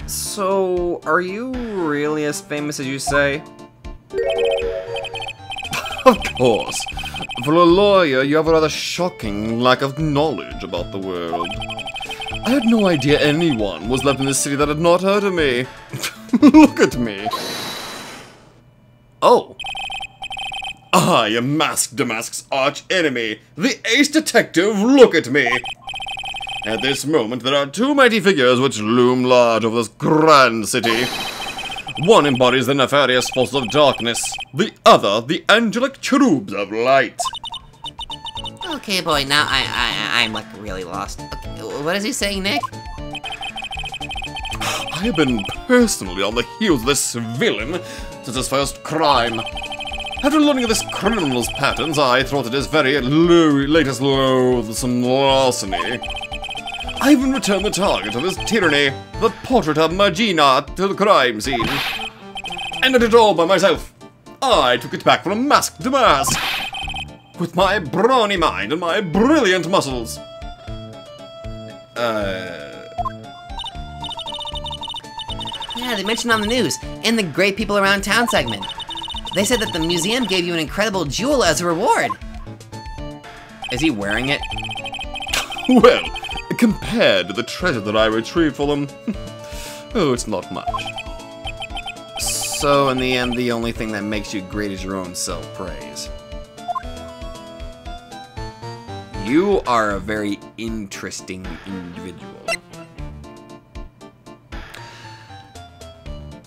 So, are you really as famous as you say? Of course. For a lawyer, you have a rather shocking lack of knowledge about the world. I had no idea anyone was left in this city that had not heard of me. Look at me. Oh. I am Mask de Mask's arch enemy, the Ace Detective. Look at me. At this moment, there are two mighty figures which loom large over this grand city. One embodies the nefarious forces of darkness, the other, the angelic cherubs of light. Okay, boy, now I'm like really lost. Okay, what is he saying, Nick? I have been personally on the heels of this villain since his first crime. After learning of this criminal's patterns, I thwarted his very latest loathsome larceny. I even returned the target of his tyranny, the portrait of Magina, to the crime scene. And I did it all by myself. I took it back from Mask to Mask. With my brawny mind and my brilliant muscles. Yeah, they mentioned on the news, in the Great People Around Town segment. They said that the museum gave you an incredible jewel as a reward. Is he wearing it? Well, compared to the treasure that I retrieved for them, oh, it's not much. So, in the end, the only thing that makes you great is your own self-praise. You are a very interesting individual.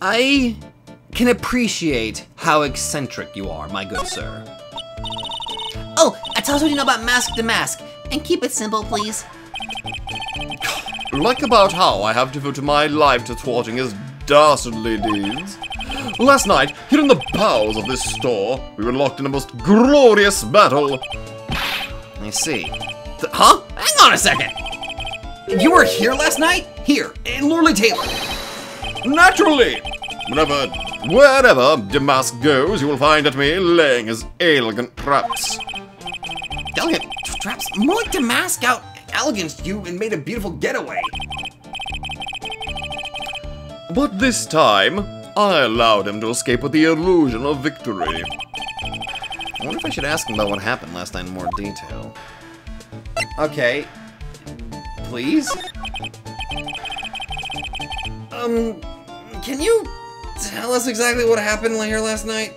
I can appreciate how eccentric you are, my good sir. Oh, tell us what you know about Mask to Mask, and keep it simple, please. Like about how I have devoted my life to thwarting his dastardly deeds. Last night, here in the bowels of this store, we were locked in a most glorious battle. I see. Huh? Hang on a second! You were here last night? Here, in Lorley Taylor. Naturally! Wherever Damask goes, you will find at me laying his elegant traps. Elegant traps? More like Damask out eleganced you and made a beautiful getaway. But this time, I allowed him to escape with the illusion of victory. I wonder if I should ask him about what happened last night in more detail. Okay. Please? Can you tell us exactly what happened here last night?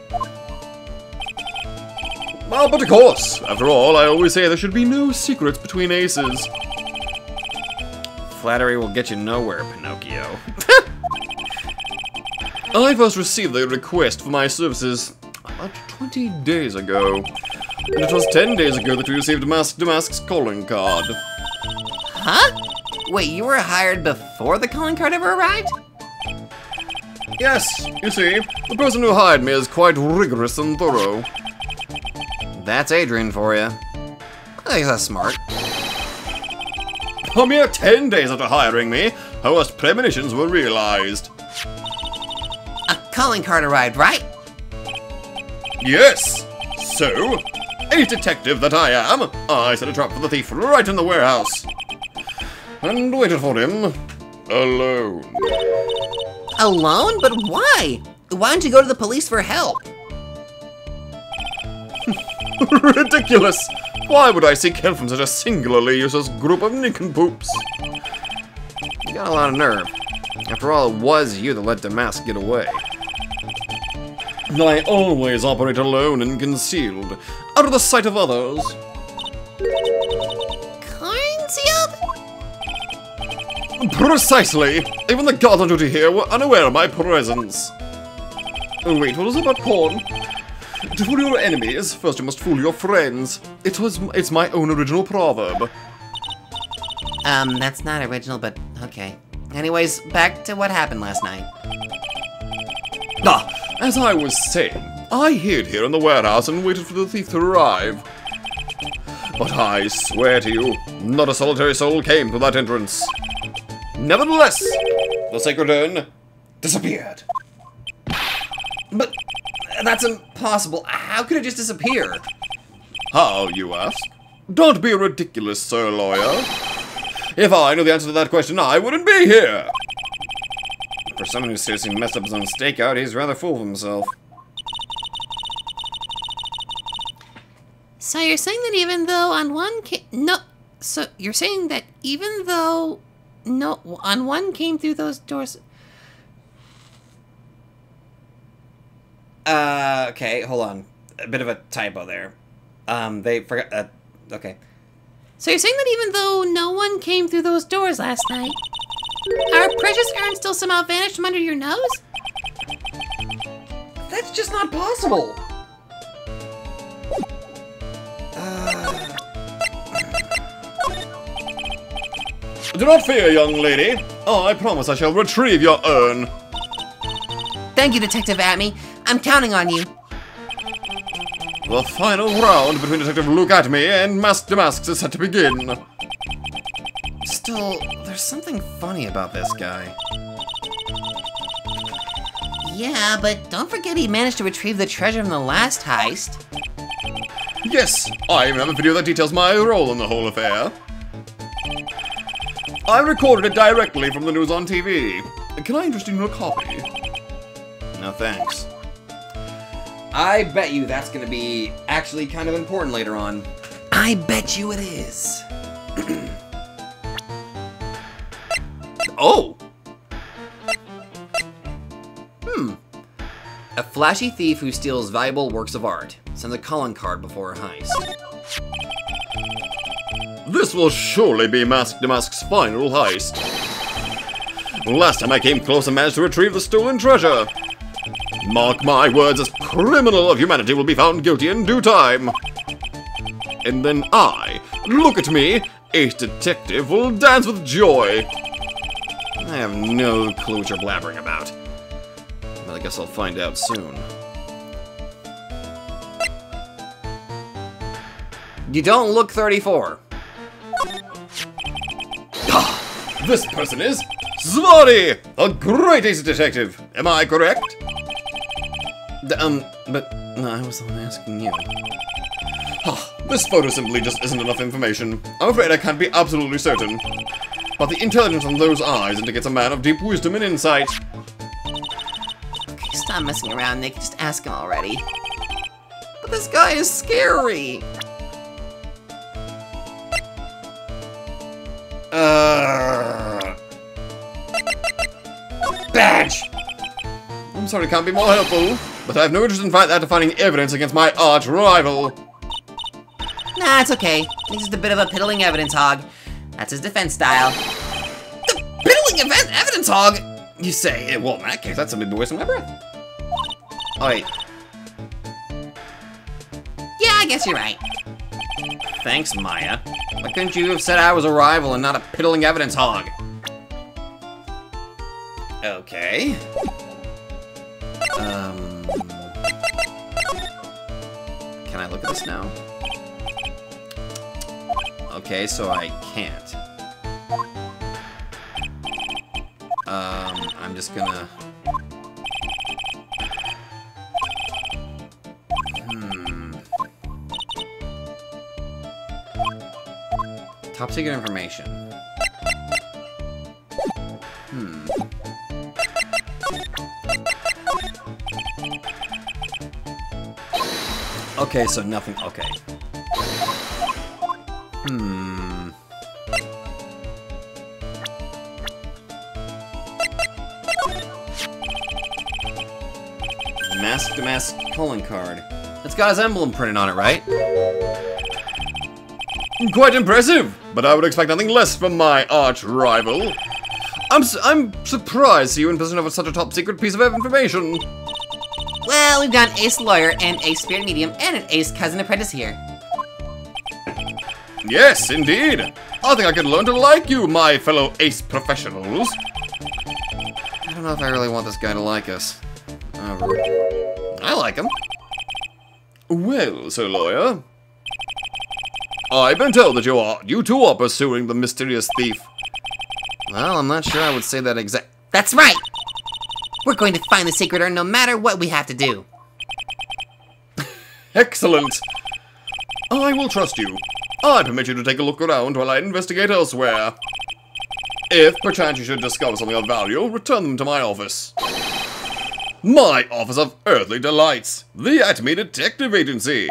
Well, but of course. After all, I always say there should be no secrets between aces. Flattery will get you nowhere, Pinocchio. I first received the request for my services about 20 days ago. And it was 10 days ago that we received Damask's calling card. Huh? Wait, you were hired before the calling card ever arrived? Yes, you see, the person who hired me is quite rigorous and thorough. That's Adrian for you. I think that's smart. A mere 10 days after hiring me, her worst premonitions were realized. A calling card arrived, right? Yes! So, any detective that I am, I set a trap for the thief right in the warehouse. And waited for him, alone. Alone? But why? Why don't you go to the police for help? Ridiculous! Why would I seek help from such a singularly useless group of nincompoops? You got a lot of nerve. After all, it was you that let Damask get away. I always operate alone and concealed, out of the sight of others. Concealed? Precisely! Even the guards on duty here were unaware of my presence. Oh, wait, what was it about porn? To fool your enemies, first you must fool your friends. It's my own original proverb. That's not original, but okay. Anyways, back to what happened last night. As I was saying, I hid here in the warehouse and waited for the thief to arrive. But I swear to you, not a solitary soul came through that entrance. Nevertheless, the Sacred Urn disappeared. But that's impossible. How could it just disappear? How, you ask? Don't be ridiculous, sir lawyer. If I knew the answer to that question, I wouldn't be here. For someone who seriously messed up his own stakeout, he's rather full of himself. So you're saying that even though on one so you're saying that even though on one came through those doors. Okay, hold on. A bit of a typo there. They forgot, okay. So you're saying that even though no one came through those doors last night, our precious urn still somehow vanished from under your nose? That's just not possible! Do not fear, young lady. I promise I shall retrieve your urn. Thank you, Detective Atme. I'm counting on you. The final round between Detective Luke Atme and Masked Damask is set to begin. Still, there's something funny about this guy. Yeah, but don't forget he managed to retrieve the treasure from the last heist. Yes, I even have a video that details my role in the whole affair. I recorded it directly from the news on TV. Can I interest you in a copy? No thanks. I bet you that's gonna be actually kind of important later on. I bet you it is. Oh! A flashy thief who steals valuable works of art sends a calling card before a heist. This will surely be Masked Damask's final heist. Last time I came close and managed to retrieve the stolen treasure. Mark my words, this criminal of humanity will be found guilty in due time. And then look at me, ace detective, will dance with joy. I have no clue what you're blabbering about. But I guess I'll find out soon. You don't look 34. This person is Zvori, a great ace detective. Am I correct? But no, I was the one asking you. This photo simply just isn't enough information. I'm afraid I can't be absolutely certain. But the intelligence on those eyes indicates a man of deep wisdom and insight. Okay, stop messing around, Nick. Just ask him already. But this guy is scary. Badge! I'm sorry I can't be more helpful, but I have no interest in finding evidence against my arch rival. Nah, it's okay. He's just a bit of a piddling evidence hog. That's his defense style. The piddling evidence hog? You say? Well, in that case, that's a bit wasting my breath. Oh, wait. Yeah, I guess you're right. Thanks, Maya. Why couldn't you have said I was a rival and not a piddling evidence hog? Okay. Can I look at this now? Okay, so I can't. I'm just gonna... Top secret information. Okay, so nothing. Okay. Mask to mask calling card. It's got his emblem printed on it, right? Quite impressive, but I would expect nothing less from my arch rival. I'm surprised to see you in possession of such a top secret piece of information. Well, we've got an ace lawyer and ace spirit medium and an ace cousin apprentice here. Yes, indeed. I think I could learn to like you, my fellow ace professionals. I don't know if I really want this guy to like us. I like him. Well, Sir Lawyer, I've been told that you two are pursuing the mysterious thief. Well, I'm not sure I would say that exact. That's right! We're going to find the Sacred Urn no matter what we have to do. Excellent. I will trust you. I permit you to take a look around while I investigate elsewhere. If perchance you should discover something of value, return them to my office. My Office of Earthly Delights, the Acme Detective Agency.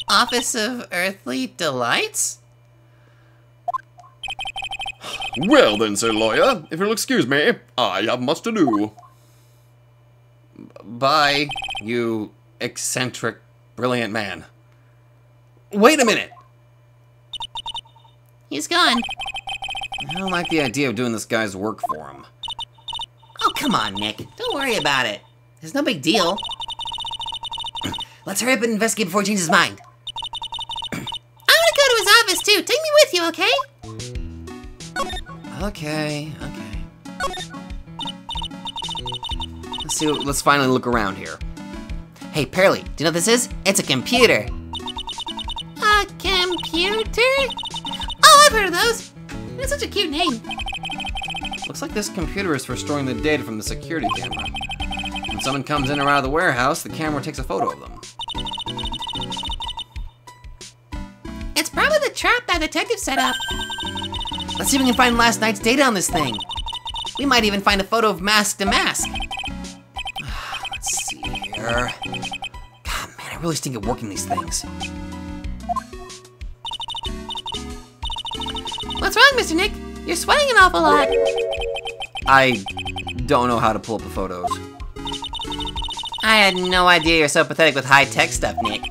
Office of Earthly Delights? Well then, Sir Lawyer, if you'll excuse me, I have much to do. Bye, you eccentric, brilliant man. Wait a minute! He's gone. I don't like the idea of doing this guy's work for him. Oh, come on, Nick. Don't worry about it. It's no big deal. Let's hurry up and investigate before he changes his mind. I want to go to his office, too. Take me with you, okay? Okay. Let's finally look around here. Hey, Pearly, do you know what this is? It's a computer. A computer? Oh, I've heard of those. It's such a cute name. Looks like this computer is for storing the data from the security camera. When someone comes in or out of the warehouse, the camera takes a photo of them. It's probably the trap that detective set up. Let's see if we can find last night's data on this thing. We might even find a photo of mask to mask. Let's see here. God, man, I really stink at working these things. What's wrong, Mr. Nick? You're sweating an awful lot. I don't know how to pull up the photos. I had no idea you're so pathetic with high-tech stuff, Nick.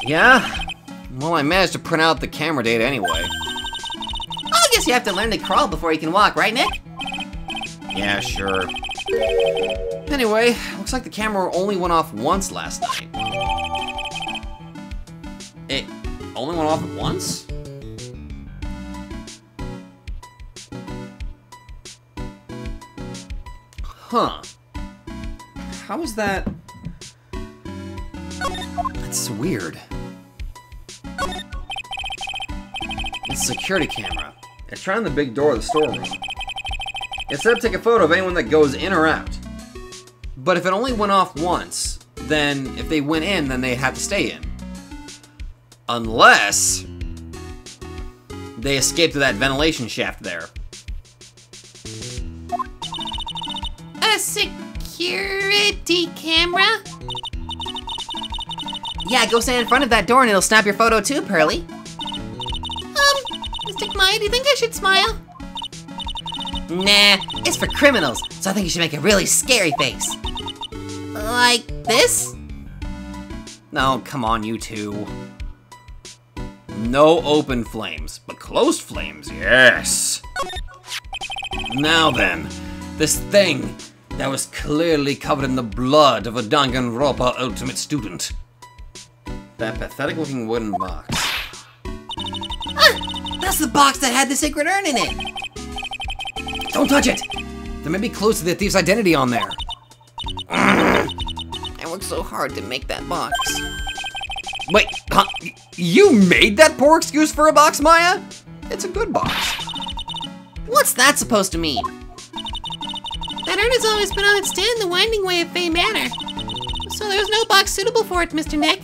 Yeah? Well, I managed to print out the camera data anyway. I guess you have to learn to crawl before you can walk, right, Nick? Yeah, sure. Anyway, looks like the camera only went off once last night. It only went off once? Huh. How is that? It's weird. It's a security camera. It's right on the big door of the storeroom. It said to take a photo of anyone that goes in or out. But if it only went off once, then if they went in, then they'd have to stay in. Unless they escaped through that ventilation shaft there. A security camera? Yeah, go stand in front of that door and it'll snap your photo too, Pearly. Mystic Maya, do you think I should smile? Nah, it's for criminals, so I think you should make a really scary face. Like this? No, come on, you two. No open flames, but closed flames, yes. Now then, this thing that was clearly covered in the blood of a Danganronpa ultimate student. That pathetic-looking wooden box. Ah, that's the box that had the Sacred Urn in it. Don't touch it! There may be clues to the thief's identity on there. I worked so hard to make that box. Wait, huh? You made that poor excuse for a box, Maya? It's a good box. What's that supposed to mean? That urn has always been on its stand in the winding way of Fey Manor. So there's no box suitable for it, Mr. Nick.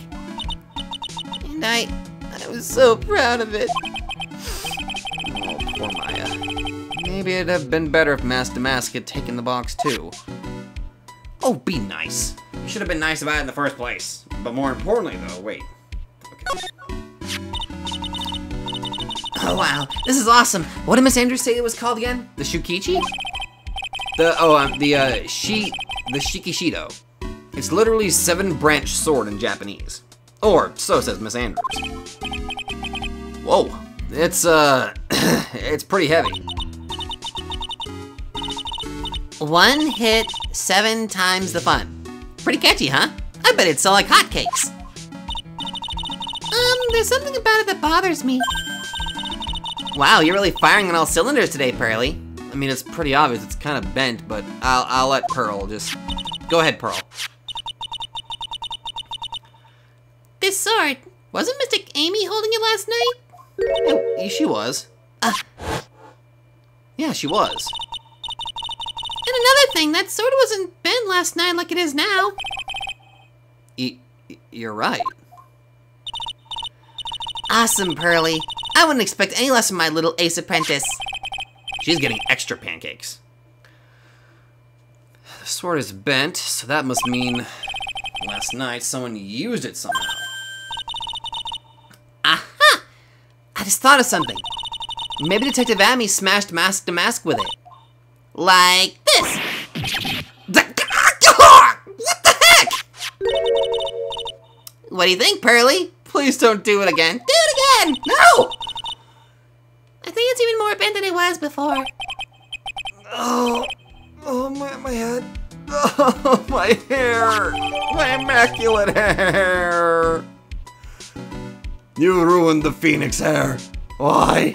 And I was so proud of it. Oh, poor Maya. Maybe it'd have been better if Master Mask had taken the box too. Oh, be nice. You should have been nice about it in the first place. But more importantly, though, wait. Okay. Oh wow, this is awesome. What did Miss Andrews say it was called again? The Shukichi? The Shikishido. It's literally 7-branch sword in Japanese. Or, so says Miss Andrews. Whoa. It's, it's pretty heavy. 1 hit, 7 times the fun. Pretty catchy, huh? I bet it'd sell like hotcakes. There's something about it that bothers me. Wow, you're really firing on all cylinders today, Pearly. I mean, it's pretty obvious. It's kind of bent, but I'll let Pearl just... Go ahead, Pearl. This sword, wasn't Mystic Amy holding it last night? Oh, she was. Yeah, she was. And another thing, that sword wasn't bent last night like it is now. You're right. Awesome, Pearly. I wouldn't expect any less from my little ace apprentice. She's getting extra pancakes. The sword is bent, so that must mean last night someone used it somehow. Aha! I just thought of something. Maybe Detective Amy smashed mask to mask with it. Like this. What the heck? What do you think, Pearly? Please don't do it again. Do it again! No! I think it's even more bent than it was before. Oh, my head. Oh, my hair. My immaculate hair. You ruined the phoenix hair. Why?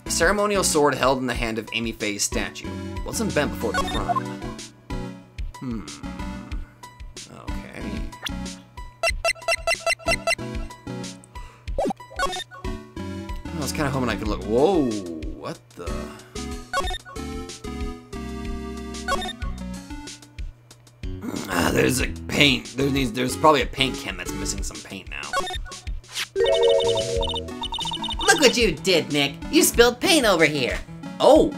A ceremonial sword held in the hand of Amy Faye's statue. Wasn't bent before the crime. Okay. I was kind of hoping I could look. Whoa, what the? There's a paint. There's probably a paint can that's missing some paint now. Look what you did, Nick. You spilled paint over here. Oh,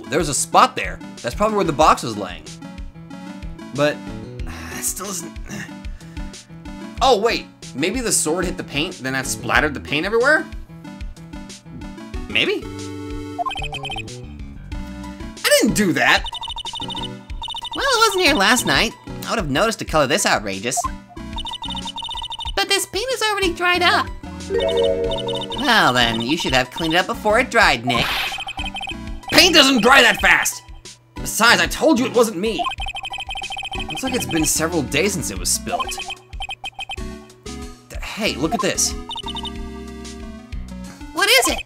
there's a spot there. That's probably where the box was laying. But it still isn't. Oh wait, maybe the sword hit the paint, then that splattered the paint everywhere? Maybe? I didn't do that! Well, it wasn't here last night. I would have noticed to color this outrageous. But this paint is already dried up. Well then, you should have cleaned it up before it dried, Nick. Paint doesn't dry that fast! Besides, I told you it wasn't me! Looks like it's been several days since it was spilled. Hey, look at this. What is it?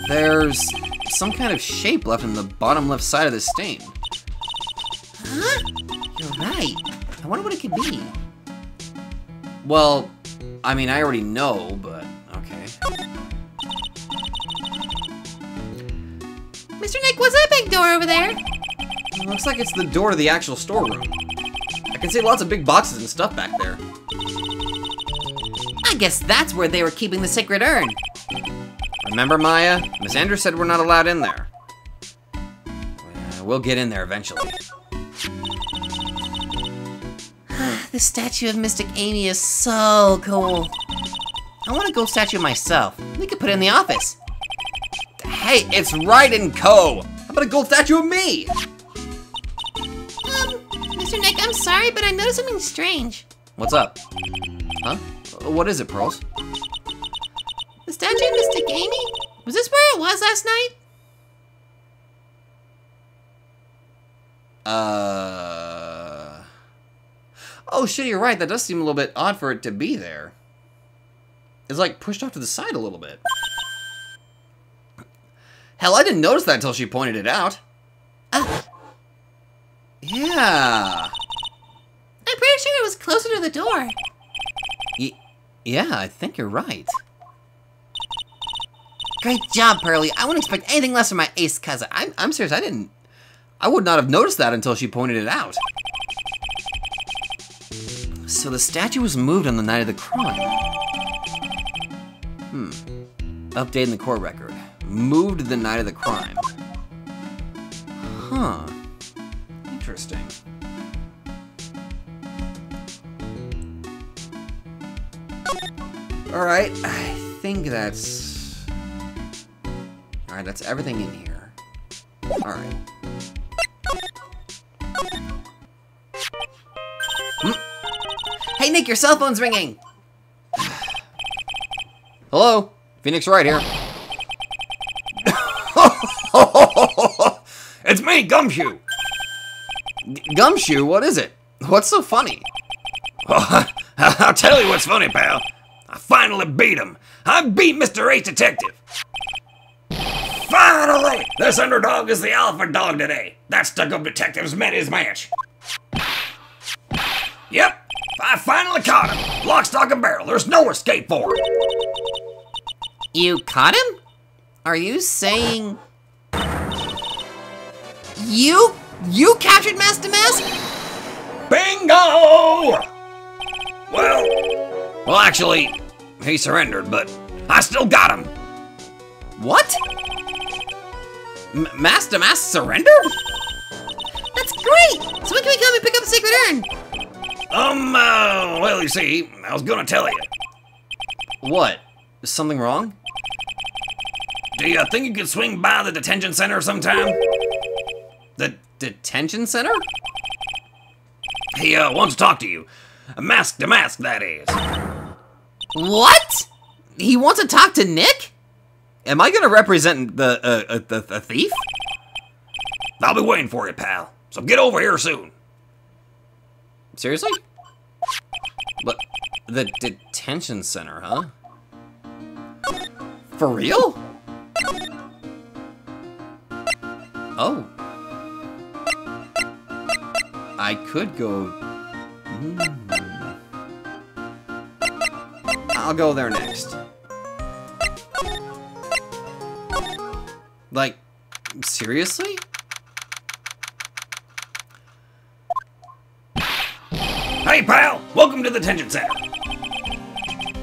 There's some kind of shape left in the bottom left side of the stain. Huh? You're right. I wonder what it could be. Well, I mean, I already know, but okay. Mr. Nick, what's that big door over there? It looks like it's the door to the actual storeroom. I can see lots of big boxes and stuff back there. I guess that's where they were keeping the Sacred Urn. Remember, Maya? Miss Andrews said we're not allowed in there. We'll get in there eventually. The statue of Mystic Amy is so cool. I want a gold statue myself. We could put it in the office. Hey, it's Wright and Co. How about a gold statue of me? Mr. Nick, I'm sorry, but I noticed something strange. What's up? Huh? What is it, Pearls? The statue of Mystic Amy? Was this where it was last night? Oh shit, you're right. That does seem a little bit odd for it to be there. It's like pushed off to the side a little bit. Hell, I didn't notice that until she pointed it out. Yeah. I'm pretty sure it was closer to the door. Yeah, I think you're right. Great job, Pearly. I wouldn't expect anything less from my ace cousin. I'm serious, I would not have noticed that until she pointed it out. So the statue was moved on the night of the crime. Updating the court record. Moved the night of the crime. Huh. Interesting. Alright, I think that's... Alright, that's everything in here. Alright. Hey, Nick, your cell phone's ringing. Hello? Phoenix Wright here. It's me, Gumshoe. Gumshoe? What is it? What's so funny? I'll tell you what's funny, pal. I finally beat him. I beat Mr. Ace Detective. Finally! This underdog is the alpha dog today. That stuck-up detective's met his match. Yep, I finally caught him. Lock, stock, and barrel. There's no escape for him. You caught him? Are you saying... You captured Master Mask? Bingo! Well, actually, he surrendered, but I still got him. What? Master Mask surrendered? That's great! So when can we come and pick up the Sacred Urn? Well, you see, I was gonna tell you. What? Is something wrong? Do you think you could swing by the detention center sometime? The detention center? He wants to talk to you. Mask to mask, that is. What? He wants to talk to Nick? Am I gonna represent the thief? I'll be waiting for you, pal. So get over here soon. Seriously? But the detention center, huh? For real? Oh. I could go... I'll go there next. Like, seriously? Hey, pal! Welcome to the detention center.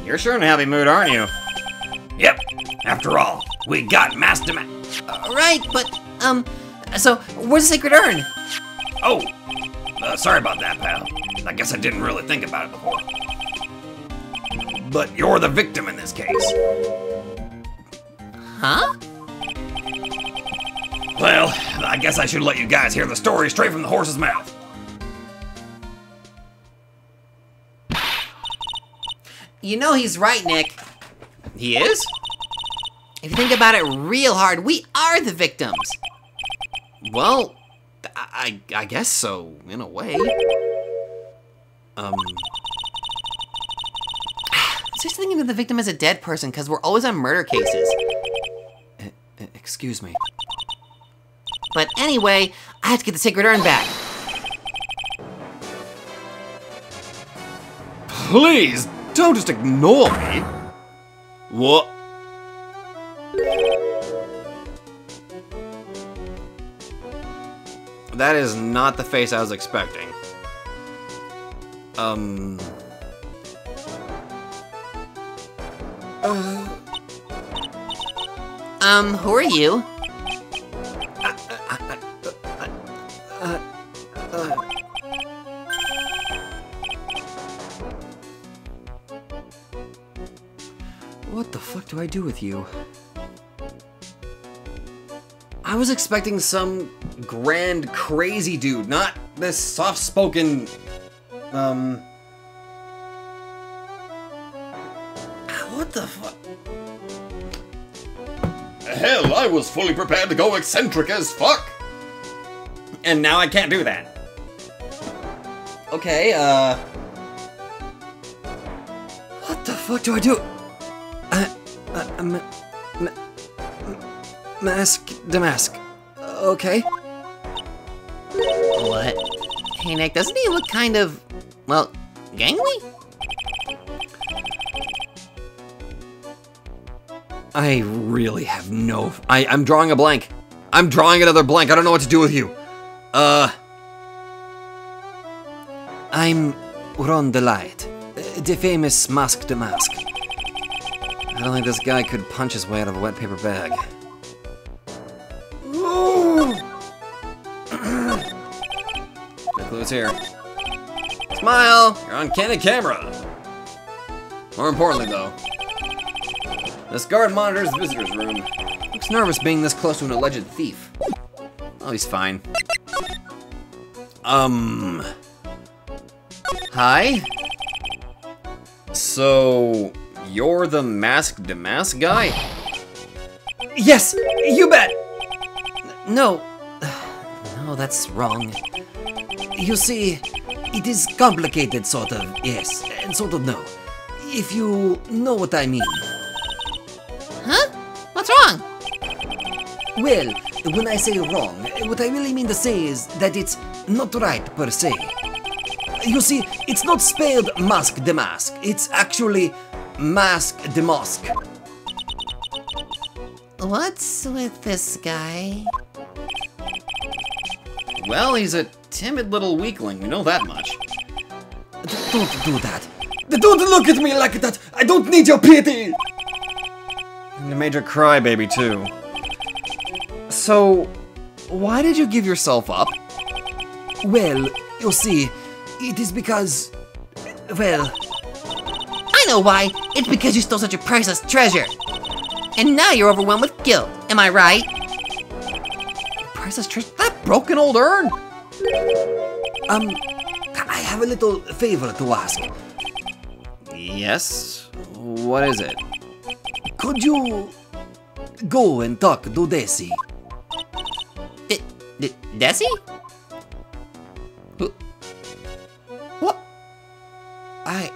You're sure in a happy mood, aren't you? Yep. After all, we got Master Man. Right, but, so, where's the Sacred Urn? Oh, sorry about that, pal. I guess I didn't really think about it before. But you're the victim in this case. Huh? Well, I guess I should let you guys hear the story straight from the horse's mouth. You know he's right, Nick. He is? If you think about it real hard, we are the victims. Well, I guess so, in a way. Just thinking of the victim as a dead person, because we're always on murder cases. Excuse me. But anyway, I have to get the Sacred Urn back. Please, don't just ignore me. What? That is not the face I was expecting. Who are you? What the fuck do I do with you? I was expecting some grand, crazy dude, not this soft-spoken, what the fuck? Hell, I was fully prepared to go eccentric as fuck. And now I can't do that. Okay, what the fuck do I do? Mask, damask. Okay. What? Hey, Nick, doesn't he look kind of, well, gangly? I really have no... I'm drawing a blank. I'm drawing another blank. I don't know what to do with you. I'm Ron the Light, the famous Mask the Mask. I don't think this guy could punch his way out of a wet paper bag. No clues here. Smile! You're on candid camera. More importantly, though, this guard monitors the visitor's room. Looks nervous being this close to an alleged thief. Oh, he's fine. Hi? So, you're the Mask Damask guy? Yes! You bet! No. No, that's wrong. You see, it is complicated, sort of, yes, and sort of no. If you know what I mean. Huh? What's wrong? Well, when I say wrong, what I really mean to say is that it's not right per se. You see, it's not spelled Mask the Mask, it's actually Mask the Mosque. What's with this guy? Well, he's a timid little weakling, we know that much. Don't do that. Don't look at me like that! I don't need your pity! And a major crybaby, too. So, why did you give yourself up? Well, you see, it is because, well... I know why! It's because you stole such a priceless treasure! And now you're overwhelmed with guilt, am I right? Priceless treasure? That broken old urn? I have a little favor to ask. Yes? What is it? Could you go and talk to Desi? Desi? Who? What? I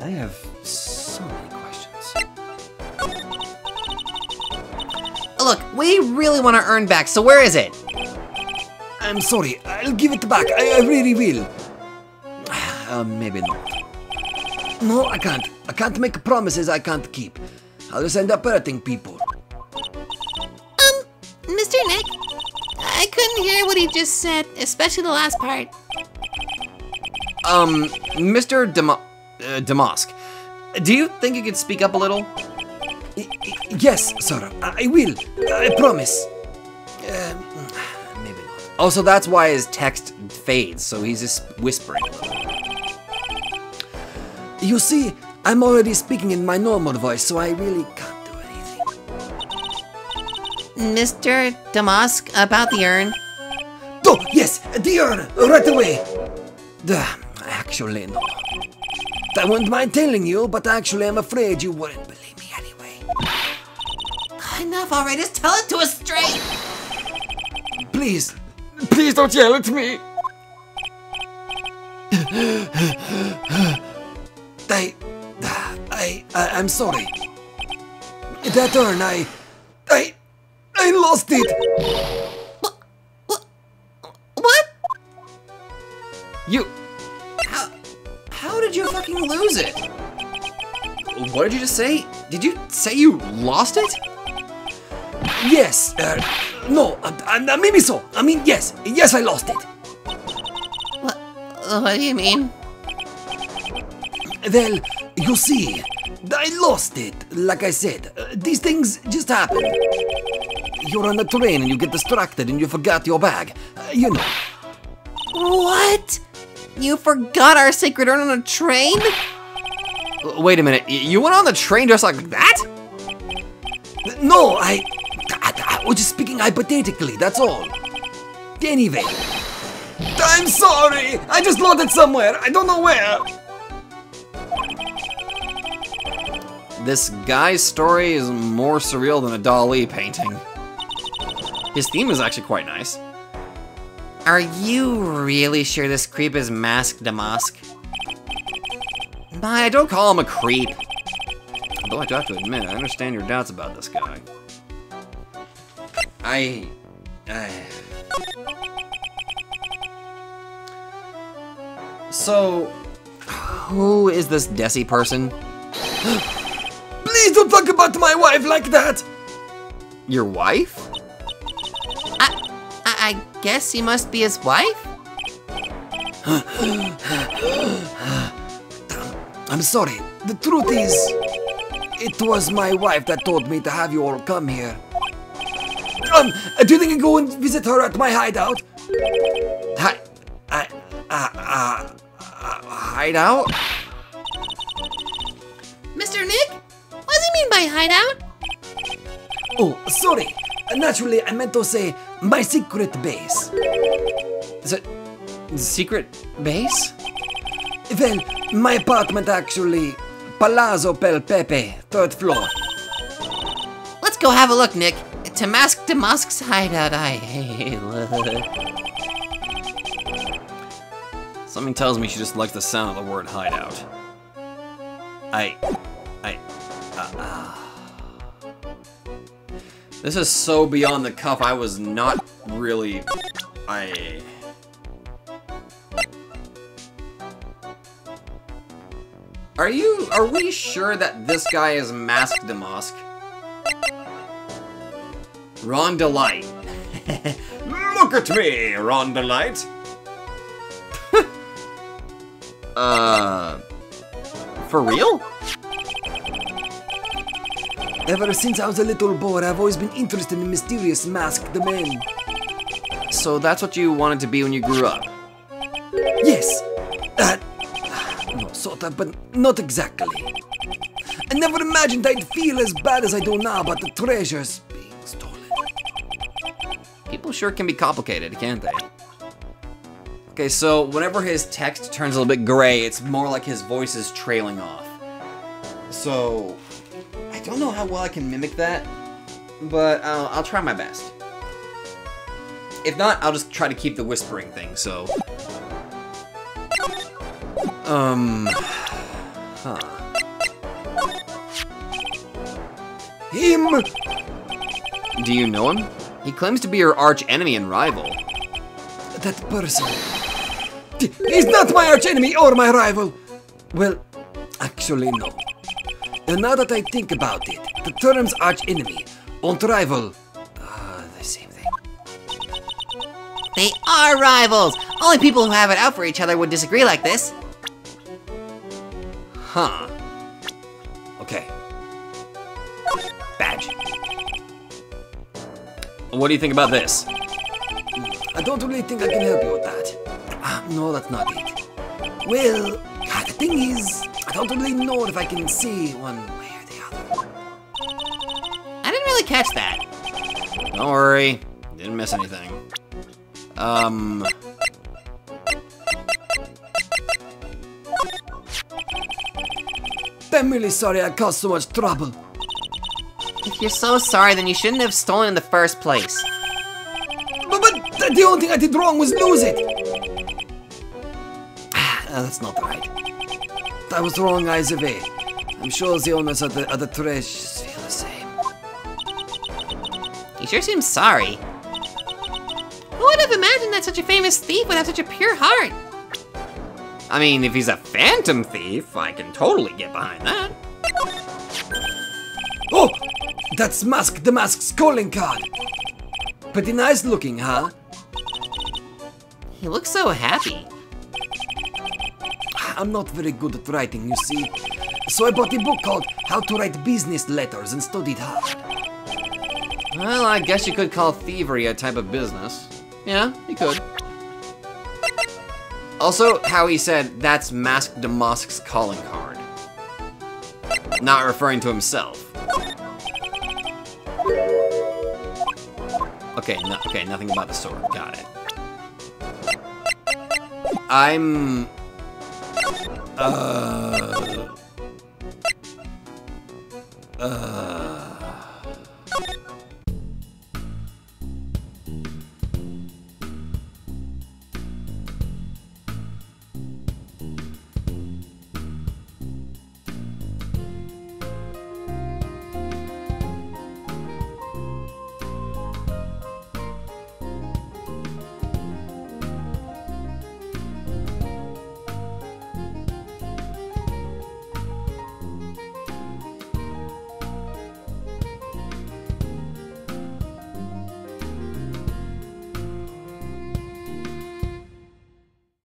have so many questions. Look, we really want our urn back, so where is it? I'm sorry, I'll give it back, I really will. Maybe not. No, I can't. I can't make promises I can't keep. I'll just end up hurting people. Mr. Nick, I couldn't hear what he just said, especially the last part. Mr. Damask, do you think you could speak up a little? Yes, sir, I will. I promise. Maybe not. Also, that's why his text fades, so he's just whispering a little. You see, I'm already speaking in my normal voice, so I really can't do anything. Mr. Damask, about the urn. Oh, yes, the urn, right away. Actually, no. I wouldn't mind telling you, but actually I'm afraid you wouldn't believe me anyway. Enough already, just tell it to us straight. Please, please don't yell at me. I'm sorry. That urn, I lost it! What? You... How did you fucking lose it? What did you just say? Did you say you lost it? Yes, no, maybe so. I mean, yes, I lost it. What do you mean? Well, you see, I lost it. Like I said, these things just happen. You're on a train and you get distracted and you forgot your bag. You know. What? You forgot our Sacred Urn on a train? Wait a minute, you went on the train just like that? No, I was just speaking hypothetically, that's all. Anyway, I'm sorry. I just lost it somewhere. I don't know where. This guy's story is more surreal than a Dali painting. His theme is actually quite nice. Are you really sure this creep is masked Damask? Nah, I don't call him a creep. Although I do have to admit, I understand your doubts about this guy. So, who is this Desi person? Please don't talk about my wife like that. Your wife? I guess you must be his wife? I'm sorry. The truth is, it was my wife that told me to have you all come here. Do you think I go and visit her at my hideout? Hideout? Mr. Nick? What does he mean by hideout? Oh, sorry. Naturally, I meant to say my secret base. Is it secret base? Well, my apartment actually, Palazzo Pel Pepe, 3rd floor. Let's go have a look, Nick. To mask Damask's hideout, Something tells me she just likes the sound of the word hideout. This is so beyond the cuff, I was not really... Are we sure that this guy is masked Damask? Ron Delight. Look at me, Ron Delight. For real? Ever since I was a little boy, I've always been interested in mysterious masked men. So that's what you wanted to be when you grew up? Yes. No, sort of, but not exactly. I never imagined I'd feel as bad as I do now about the treasures being stolen. People sure can be complicated, can't they? Okay, so whenever his text turns a little bit gray, it's more like his voice is trailing off. So, I don't know how well I can mimic that, but I'll try my best. If not, I'll just try to keep the whispering thing, so... Him! Do you know him? He claims to be your arch enemy and rival. That person. He's not my arch enemy or my rival. Well, actually, no. And now that I think about it, the terms arch enemy and rival are the same thing. They are rivals! Only people who have it out for each other would disagree like this. Huh. Okay. Badge. What do you think about this? I don't really think I can help you with that. No, that's not it. Well, the thing is, I don't really know if I can see one way or the other. I didn't really catch that. Don't worry. Didn't miss anything. I'm really sorry I caused so much trouble. If you're so sorry, then you shouldn't have stolen in the first place. But the only thing I did wrong was lose it. That's not right. I was wrong either way. I'm sure the owners of the treasures feel the same. You sure seems sorry. Who would have imagined that such a famous thief would have such a pure heart? I mean, if he's a phantom thief, I can totally get behind that. Oh! That's Mask the Mask's calling card! Pretty nice looking, huh? He looks so happy. I'm not very good at writing, you see. So I bought a book called How to Write Business Letters and studied hard. Well, I guess you could call thievery a type of business. Yeah, you could. Also, how he said, that's Mask the Mask's calling card. Not referring to himself. Okay, nothing about the sword. Got it.